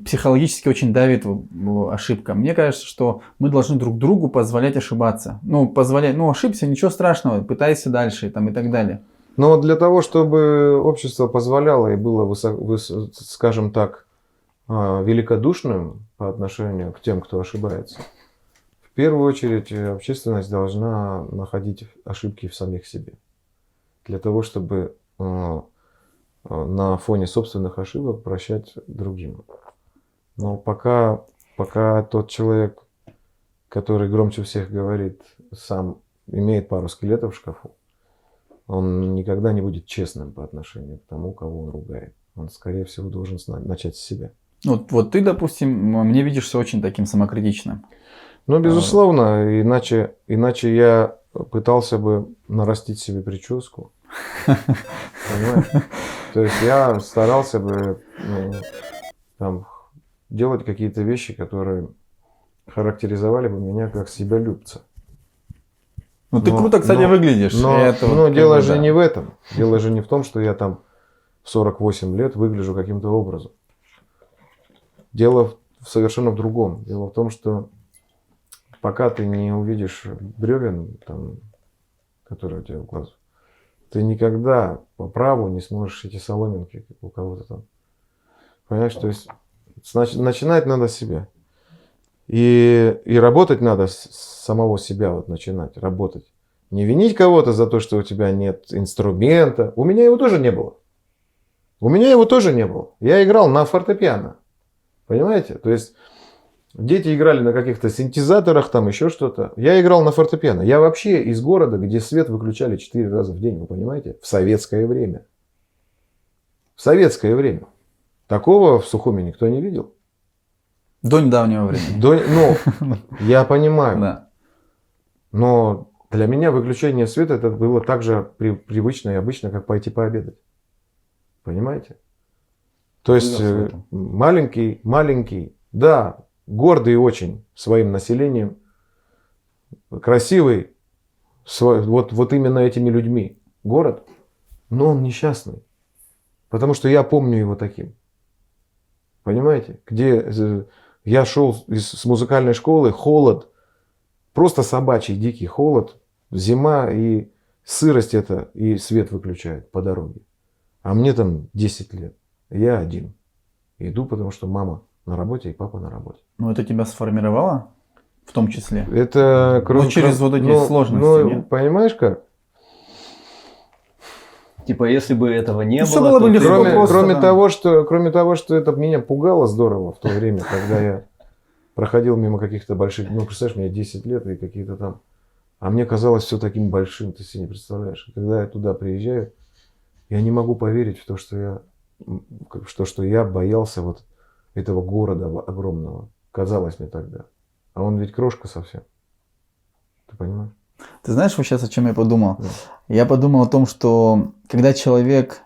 психологически очень давит ошибка. Мне кажется, что мы должны друг другу позволять ошибаться. Ошибся, ничего страшного, пытайся дальше там, и так далее. Но для того, чтобы общество позволяло и было, скажем так, великодушным по отношению к тем, кто ошибается, в первую очередь общественность должна находить ошибки в самих себе. Для того, чтобы на фоне собственных ошибок прощать другим. Но пока тот человек, который громче всех говорит, сам имеет пару скелетов в шкафу, он никогда не будет честным по отношению к тому, кого он ругает. Он, скорее всего, должен начать с себя. Вот ты, допустим, мне видишься очень таким самокритичным. Ну, безусловно, иначе я пытался бы нарастить себе прическу. Понимаешь? То есть я старался бы делать какие-то вещи, которые характеризовали бы меня как себялюбца. Ты круто, кстати, выглядишь. Но дело же не в этом. Дело же не в том, что я там в 48 лет выгляжу каким-то образом. Дело совершенно в другом. Дело в том, что пока ты не увидишь бревен, которые у тебя в глазу, ты никогда по праву не сможешь эти соломинки, как у кого-то там. Понимаешь, то есть начинать надо с себя. И работать надо с самого себя, вот начинать работать. Не винить кого-то за то, что у тебя нет инструмента. У меня его тоже не было. Я играл на фортепиано. Понимаете? То есть дети играли на каких-то синтезаторах, там еще что-то. Я играл на фортепиано. Я вообще из города, где свет выключали 4 раза в день, вы понимаете? В советское время. Такого в Сухуми никто не видел. До недавнего времени. Я понимаю. Да. Но для меня выключение света это было так же привычно и обычно, как пойти пообедать. Понимаете? То есть маленький, да, гордый очень своим населением, красивый, вот именно этими людьми город, но он несчастный. Потому что я помню его таким. Понимаете? Где я шел с музыкальной школы, холод, просто собачий дикий холод, зима и сырость это, и свет выключают по дороге. А мне там 10 лет. Я один. Иду, потому что мама на работе и папа на работе. Ну, это тебя сформировало в том числе? Это Ну, через вот эти сложности, нет? Понимаешь как? Типа, если бы этого не Всё было, было бы то легко ты- просто. Кроме того, что это меня пугало здорово в то время, когда я проходил мимо каких-то больших, ну, представляешь, мне 10 лет и какие-то там, а мне казалось все таким большим, ты себе не представляешь. И когда я туда приезжаю, я не могу поверить в то, что я боялся вот этого города огромного. Казалось мне тогда. А он ведь крошка совсем. Ты понимаешь? Ты знаешь, вот сейчас о чем я подумал? Да. Я подумал о том, что когда человек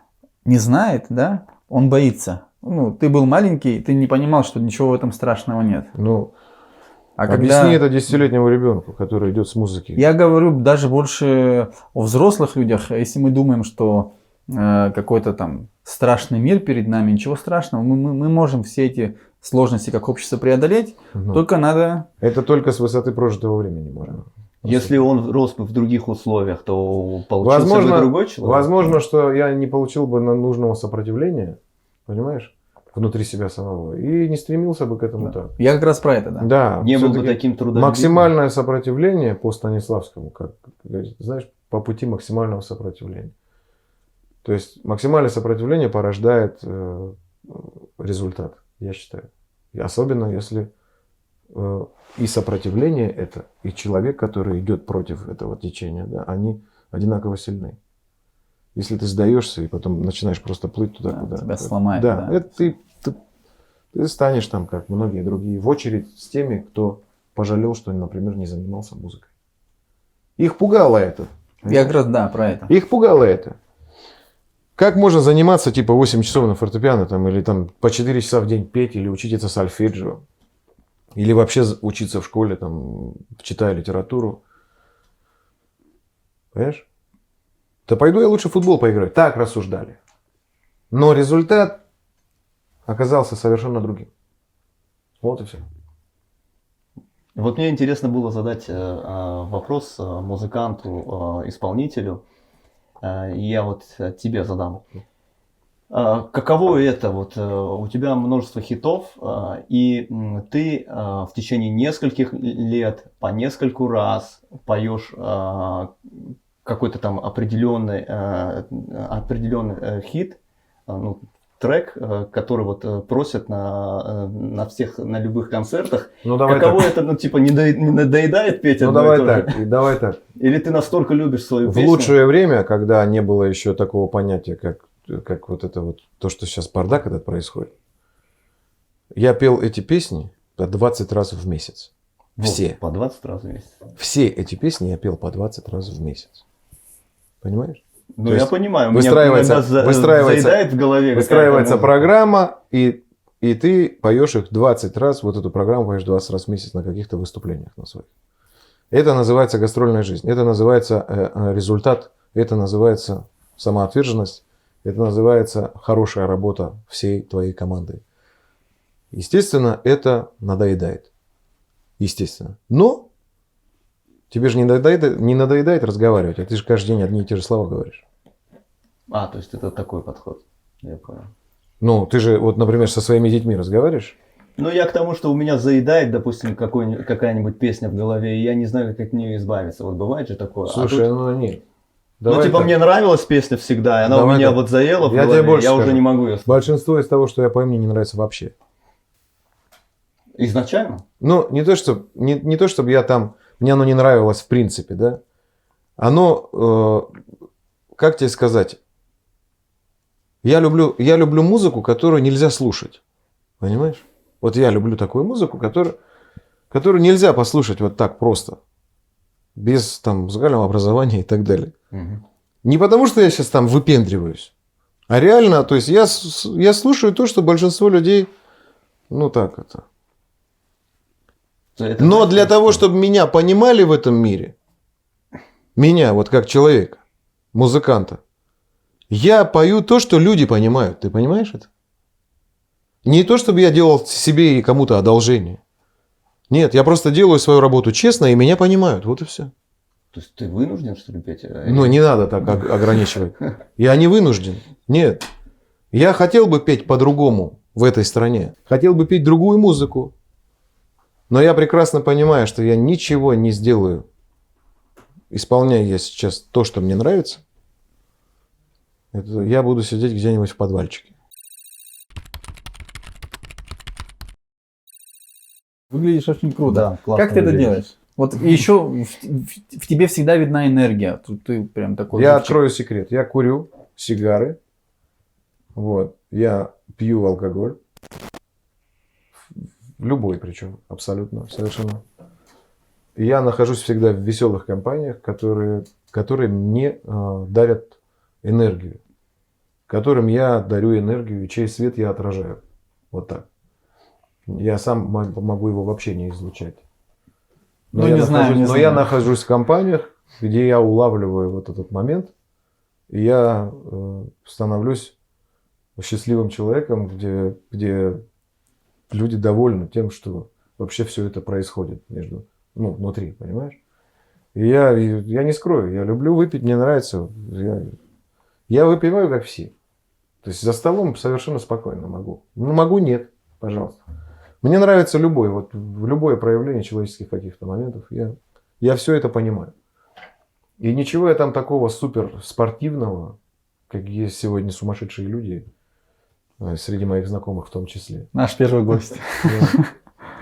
не знает, да, он боится. Ну, ты был маленький, ты не понимал, что ничего в этом страшного нет. Ну, А объясни это 10-летнему ребенку, который идет с музыки. Я говорю даже больше о взрослых людях. Если мы думаем, что какой-то там страшный мир перед нами, ничего страшного, мы можем все эти сложности как общество преодолеть, Ну, только надо... это только с высоты прожитого времени можно. Если он рос бы в других условиях, то получился бы другой человек. Возможно, что я не получил бы нужного сопротивления, понимаешь, внутри себя самого, и не стремился бы к этому так. Я как раз про это, да. Да, Не был бы всё-таки таким трудолюбивым. максимальное сопротивление по Станиславскому, как знаешь, по пути максимального сопротивления. То есть максимальное сопротивление порождает результат, я считаю. И особенно если и сопротивление это, и человек, который идет против этого течения, да, они одинаково сильны. Если ты сдаешься и потом начинаешь просто плыть туда, Да, куда. тебя сломает, Да, да. это ты станешь там, как многие другие, в очередь с теми, кто пожалел, что, например, не занимался музыкой. Их пугало это. Я как раз, да, про это. Их пугало это. Как можно заниматься типа 8 часов на фортепиано там, или там по 4 часа в день петь или учить это сольфеджио? Или вообще учиться в школе, там, читая литературу? Понимаешь? Да пойду я лучше в футбол поиграю. Так рассуждали. Но результат оказался совершенно другим. Вот и все. Вот мне интересно было задать вопрос музыканту, исполнителю. И я вот тебе задам. Каково это? Вот у тебя множество хитов, и ты в течение нескольких лет по нескольку раз поешь какой-то там определенный хит, ну, трек, который вот просят на всех, на любых концертах. Ну давай Каково так. это, ну типа не надоедает петь Ну одно и давай то же? так. И давай так. Или ты настолько любишь свою В песню? лучшее время, когда не было еще такого понятия, как вот это вот, то, что сейчас бардак этот происходит, я пел эти песни по 20 раз в месяц. Вот, Все. по 20 раз в месяц. Все эти песни я пел по 20 раз в месяц. Понимаешь? Ну, То я есть понимаю, у меня иногда заедает в голове. Выстраивается какая-то программа, и ты поешь их 20 раз, вот эту программу поешь 20 раз в месяц на каких-то выступлениях на своих. Это называется гастрольная жизнь, это называется результат, это называется самоотверженность, это называется хорошая работа всей твоей команды. Естественно, это надоедает. Естественно. Но тебе же не надоедает разговаривать, а ты же каждый день одни и те же слова говоришь. то есть это такой подход. Я понял. Ну, ты же, вот, например, со своими детьми разговариваешь? Ну, я к тому, что у меня заедает, допустим, какая-нибудь песня в голове, и я не знаю, как от нее избавиться. Вот бывает же такое. Слушай, ну нет. Ну, Давай типа, так. мне нравилась песня всегда, и она у Давай меня так. вот заела в Я тебе голове, больше я уже скажу. не могу ее слушать. Большинство из того, что я пою, мне не нравится вообще. Изначально? Ну, не то, чтобы я там, мне оно не нравилось в принципе, да. Оно, как тебе сказать, я люблю музыку, которую нельзя слушать. Понимаешь? Вот я люблю такую музыку, которую нельзя послушать вот так просто. Без там музыкального образования и так далее. Угу. Не потому, что я сейчас там выпендриваюсь, А реально, то есть я слушаю то, что большинство людей, ну так это. Но для того, чтобы меня понимали в этом мире, меня вот как человека, музыканта, я пою то, что люди понимают. Ты понимаешь это? Не то, чтобы я делал себе и кому-то одолжение. Нет, я просто делаю свою работу честно, и меня понимают. Вот и все. То есть ты вынужден, что ли, петь? Ну, не надо так ограничивать. Я не вынужден. Нет. Я хотел бы петь по-другому в этой стране. Хотел бы петь другую музыку. Но я прекрасно понимаю, что я ничего не сделаю, исполняя я сейчас то, что мне нравится. Это я буду сидеть где-нибудь в подвальчике. Выглядишь очень круто. Да, классно Как ты это выглядишь. делаешь? Вот и еще в тебе всегда видна энергия. Тут ты прям такой. Я живчик. открою секрет. Я курю сигары. Вот. Я пью алкоголь. Любой причем. Абсолютно. Совершенно. И я нахожусь всегда в веселых компаниях, которые мне дарят энергию. Которым я дарю энергию, и чей свет я отражаю. Вот так. Я сам могу его вообще не излучать. Ну, не знаю, не но знаю. я нахожусь в компаниях, где я улавливаю вот этот момент, и я становлюсь счастливым человеком, где люди довольны тем, что вообще все это происходит внутри, понимаешь? И я не скрою, я люблю выпить, мне нравится. Я выпиваю, как все. То есть за столом совершенно спокойно могу. Ну, могу нет, пожалуйста. Мне нравится любое проявление человеческих каких-то моментов. Я все это понимаю. И ничего я там такого супер спортивного, как есть сегодня сумасшедшие люди, среди моих знакомых в том числе. Наш первый гость.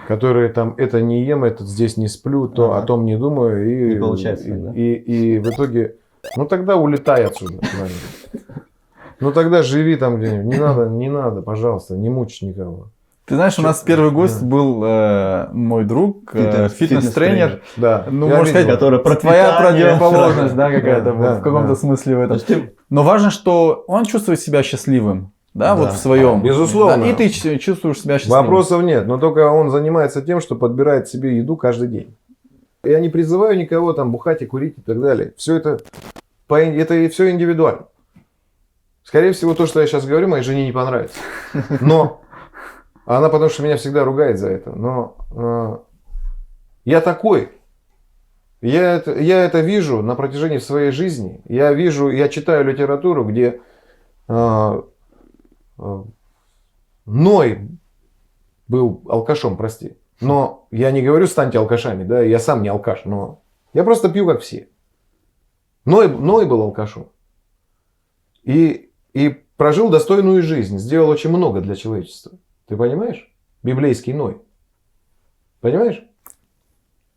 Которые там это не ем, это здесь не сплю, о том не думаю. И, Не получается, да? И в итоге, ну тогда улетай отсюда. Ну тогда живи там где-нибудь. Не надо, пожалуйста, не мучь никого. Ты знаешь, у нас первый гость был мой друг, фитнес-тренер. Да. Ну, Я можно сказать, видел. который про твоя питание. противоположность, да, какая-то Да, в каком-то да. смысле в этом. То есть ты- Но важно, что он чувствует себя счастливым, да, вот Да. в своем. Безусловно. Да, и ты чувствуешь себя счастливым. Вопросов нет, но только он занимается тем, что подбирает себе еду каждый день. Я не призываю никого там бухать и курить и так далее. Все это все индивидуально. Скорее всего, то, что я сейчас говорю, моей жене не понравится. Но она потому что меня всегда ругает за это. Но я такой. Я это вижу на протяжении своей жизни. Я читаю литературу, где Ной был алкашом, прости. Но я не говорю, станьте алкашами, да, я сам не алкаш, но я просто пью, как все. Ной был алкашом. И прожил достойную жизнь, сделал очень много для человечества. Ты понимаешь? Библейский Ной. Понимаешь?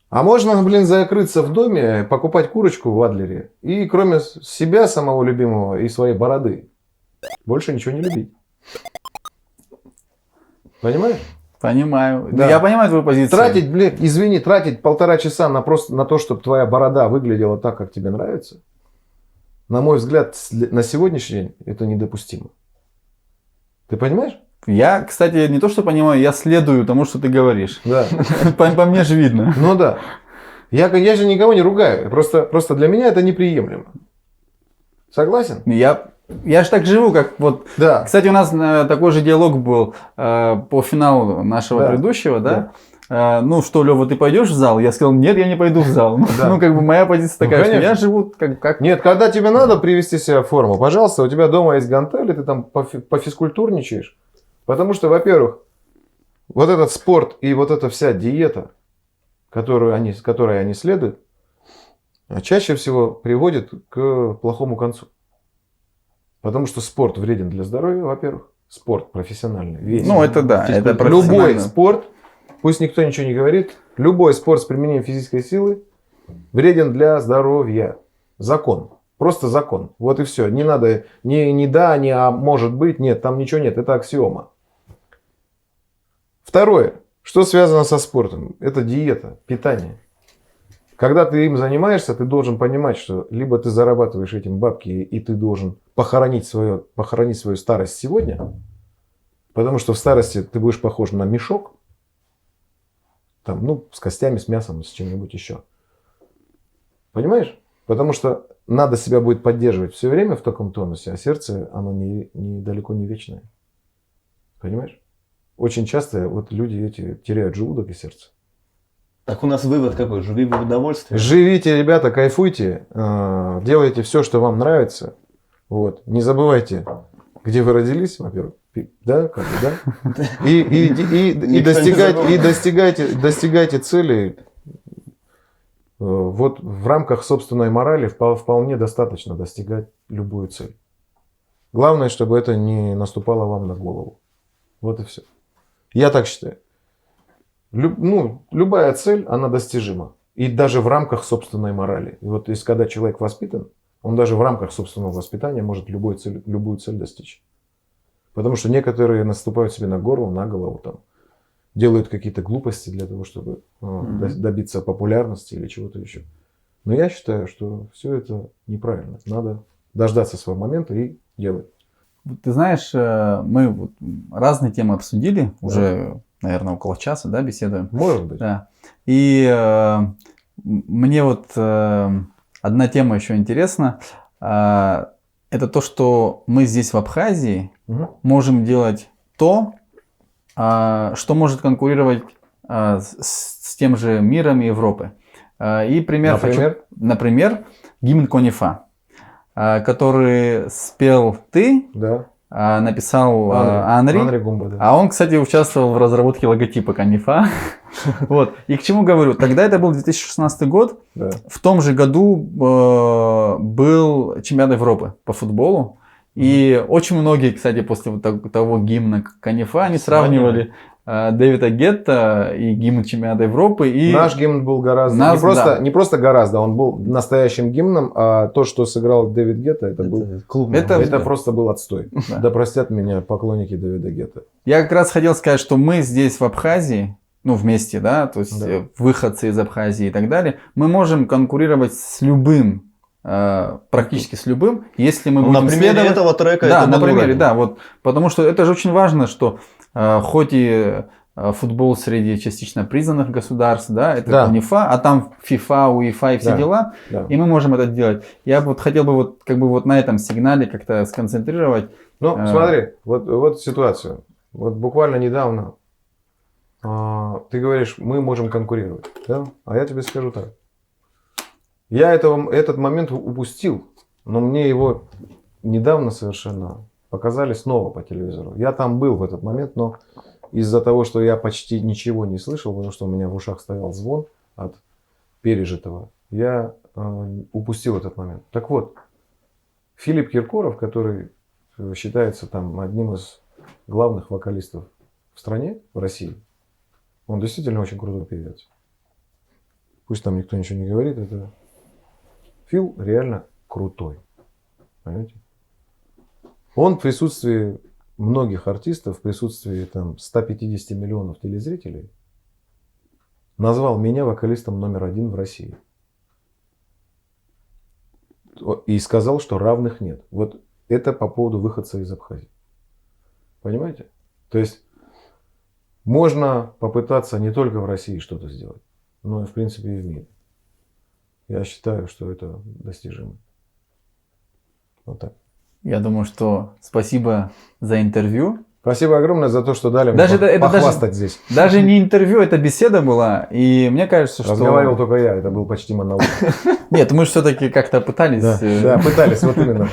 А можно, закрыться в доме, покупать курочку в Адлере и кроме себя, самого любимого, и своей бороды, больше ничего не любить. Понимаешь? Понимаю. Да. Я понимаю твою позицию. Тратить 1,5 часа на то, чтобы твоя борода выглядела так, как тебе нравится, на мой взгляд, на сегодняшний день это недопустимо. Ты понимаешь? Я, кстати, не то что понимаю, я следую тому, что ты говоришь. Да. По мне же видно. Ну да. Я же никого не ругаю. Просто для меня это неприемлемо. Согласен? Я же так живу, как вот. Да. Кстати, у нас такой же диалог был по финалу нашего Да. предыдущего, да? Ну что, Лёва, ты пойдешь в зал? Я сказал, нет, я не пойду в зал. Да. Ну, как бы моя позиция такая, что конечно. я живу как... Нет, когда тебе надо привести себя в форму, пожалуйста, у тебя дома есть гантели, ты там пофизкультурничаешь. Потому что, во-первых, вот этот спорт и вот эта вся диета, которой они следуют, чаще всего приводит к плохому концу. Потому что спорт вреден для здоровья, во-первых. Спорт профессиональный. Весь. Ну, это да, это Любой профессионально. спорт, пусть никто ничего не говорит, любой спорт с применением физической силы вреден для здоровья. Закон. Просто закон. Вот и все. Не надо ни да, ни а может быть. Нет, там ничего нет. Это аксиома. Второе. Что связано со спортом? Это диета, питание. Когда ты им занимаешься, ты должен понимать, что либо ты зарабатываешь этим бабки, и ты должен похоронить свою старость сегодня, потому что в старости ты будешь похож на мешок, там, ну, с костями, с мясом, с чем-нибудь еще. Понимаешь? Потому что надо себя будет поддерживать все время в таком тонусе, а сердце, оно далеко не вечное. Понимаешь? Очень часто вот люди эти теряют желудок и сердце. Так у нас вывод какой? Живи в удовольствии. Живите, ребята, кайфуйте, делайте все, что вам нравится. Вот. Не забывайте, где вы родились, во-первых. Да, как бы, да? И достигайте целей. Вот в рамках собственной морали вполне достаточно достигать любую цель. Главное, чтобы это не наступало вам на голову. Вот и все. Я так считаю. Любая цель, она достижима. И даже в рамках собственной морали. И вот если когда человек воспитан, он даже в рамках собственного воспитания может любую цель достичь. Потому что некоторые наступают себе на горло, на голову, там, делают какие-то глупости для того, чтобы добиться популярности или чего-то еще. Но я считаю, что все это неправильно. Надо дождаться своего момента и делать. Ты знаешь, мы вот разные темы обсудили, уже, наверное, около часа, да, беседуем. Может быть. Да. И мне вот одна тема еще интересна. Это то, что мы здесь в Абхазии можем делать то, что может конкурировать с тем же миром Европы. И пример например, гимн Конифа, который спел ты, да. Написал Анри Гумба, да. А он, кстати, участвовал в разработке логотипа Конифа. Вот. И к чему говорю? Тогда это был 2016 год. Да. В том же году был чемпионат Европы по футболу. И очень многие, кстати, после вот того гимна Конифа, они сравнивали Дэвида Гетта и гимн чемпионата Европы. И наш гимн был гораздо... не просто гораздо, он был настоящим гимном, а то, что сыграл Дэвид Гетта, это просто был отстой. Да простят меня поклонники Дэвида Гетта. Я как раз хотел сказать, что мы здесь в Абхазии, ну вместе, да, то есть выходцы из Абхазии и так далее, мы можем конкурировать с любым, практически с любым, если мы будем на примере этого трека. Да, на примере, да, вот, потому что это же очень важно, что хоть и футбол среди частично признанных государств, да, это Конифа, а там FIFA, УЕФА и все дела, и мы можем это делать. Я вот хотел бы вот как бы вот на этом сигнале как-то сконцентрировать. Ну, смотри, вот ситуацию. Вот буквально недавно ты говоришь, мы можем конкурировать, да? А я тебе скажу так. Я этот момент упустил, но мне его недавно совершенно показали снова по телевизору. Я там был в этот момент, но из-за того, что я почти ничего не слышал, потому что у меня в ушах стоял звон от пережитого, я упустил этот момент. Так вот, Филипп Киркоров, который считается там одним из главных вокалистов в стране, в России, он действительно очень крутой певец. Пусть там никто ничего не говорит, это Фил реально крутой. Понимаете? Он в присутствии многих артистов, в присутствии там 150 миллионов телезрителей назвал меня вокалистом номер 1 в России. И сказал, что равных нет. Вот это по поводу выходца из Абхазии. Понимаете? То есть можно попытаться не только в России что-то сделать, но и в принципе и в мире. Я считаю, что это достижимо. Вот так. Я думаю, что спасибо за интервью. Спасибо огромное за то, что дали мне похвастать здесь. Даже не интервью, это беседа была. И мне кажется, что... Разговаривал только я, это был почти монолог. Нет, мы все-таки как-то пытались... Да, пытались, вот именно.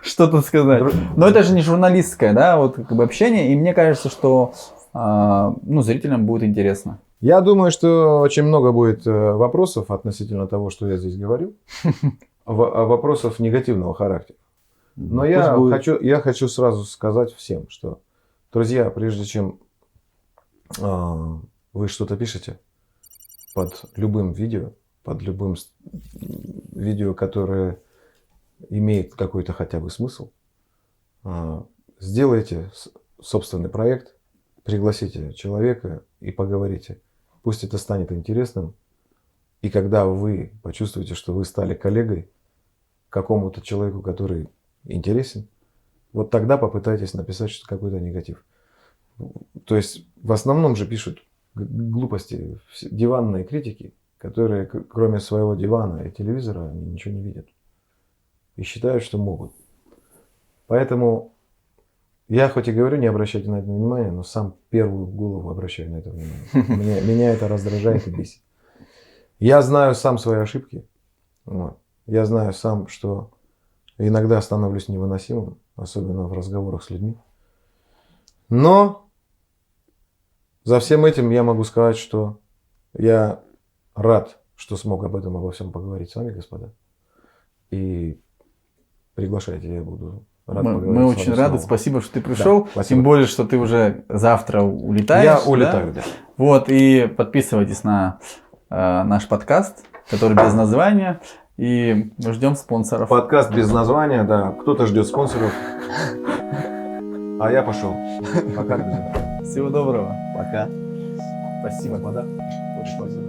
Что-то сказать. Но это же не журналистское, да, вот как бы общение. И мне кажется, что зрителям будет интересно. Я думаю, что очень много будет вопросов относительно того, что я здесь говорю. Вопросов негативного характера. Но я хочу сразу сказать всем, что, друзья, прежде чем вы что-то пишете под любым видео, которое имеет какой-то хотя бы смысл, сделайте собственный проект, пригласите человека и поговорите. Пусть это станет интересным. И когда вы почувствуете, что вы стали коллегой какому-то человеку, который интересен, вот тогда попытайтесь написать какой-то негатив. То есть в основном же пишут глупости, диванные критики, которые кроме своего дивана и телевизора они ничего не видят. И считают, что могут. Поэтому я хоть и говорю, не обращайте на это внимания, но сам первую голову обращаю на это внимание. Меня это раздражает и бесит. Я знаю сам свои ошибки. Вот. Я знаю сам, что иногда становлюсь невыносимым, особенно в разговорах с людьми. Но за всем этим я могу сказать, что я рад, что смог об этом, обо всем поговорить с вами, господа. И приглашайте, я буду рад поговорить. Мы очень рады, спасибо, что ты пришел. Да, тем более, что ты уже завтра улетаешь. Я улетаю, да. Вот, и подписывайтесь на наш подкаст, который без названия. И мы ждем спонсоров. Подкаст без названия, да. Кто-то ждет спонсоров. А я пошел. Пока, друзья. Всего доброго. Пока. Спасибо. Господа. Очень спасибо.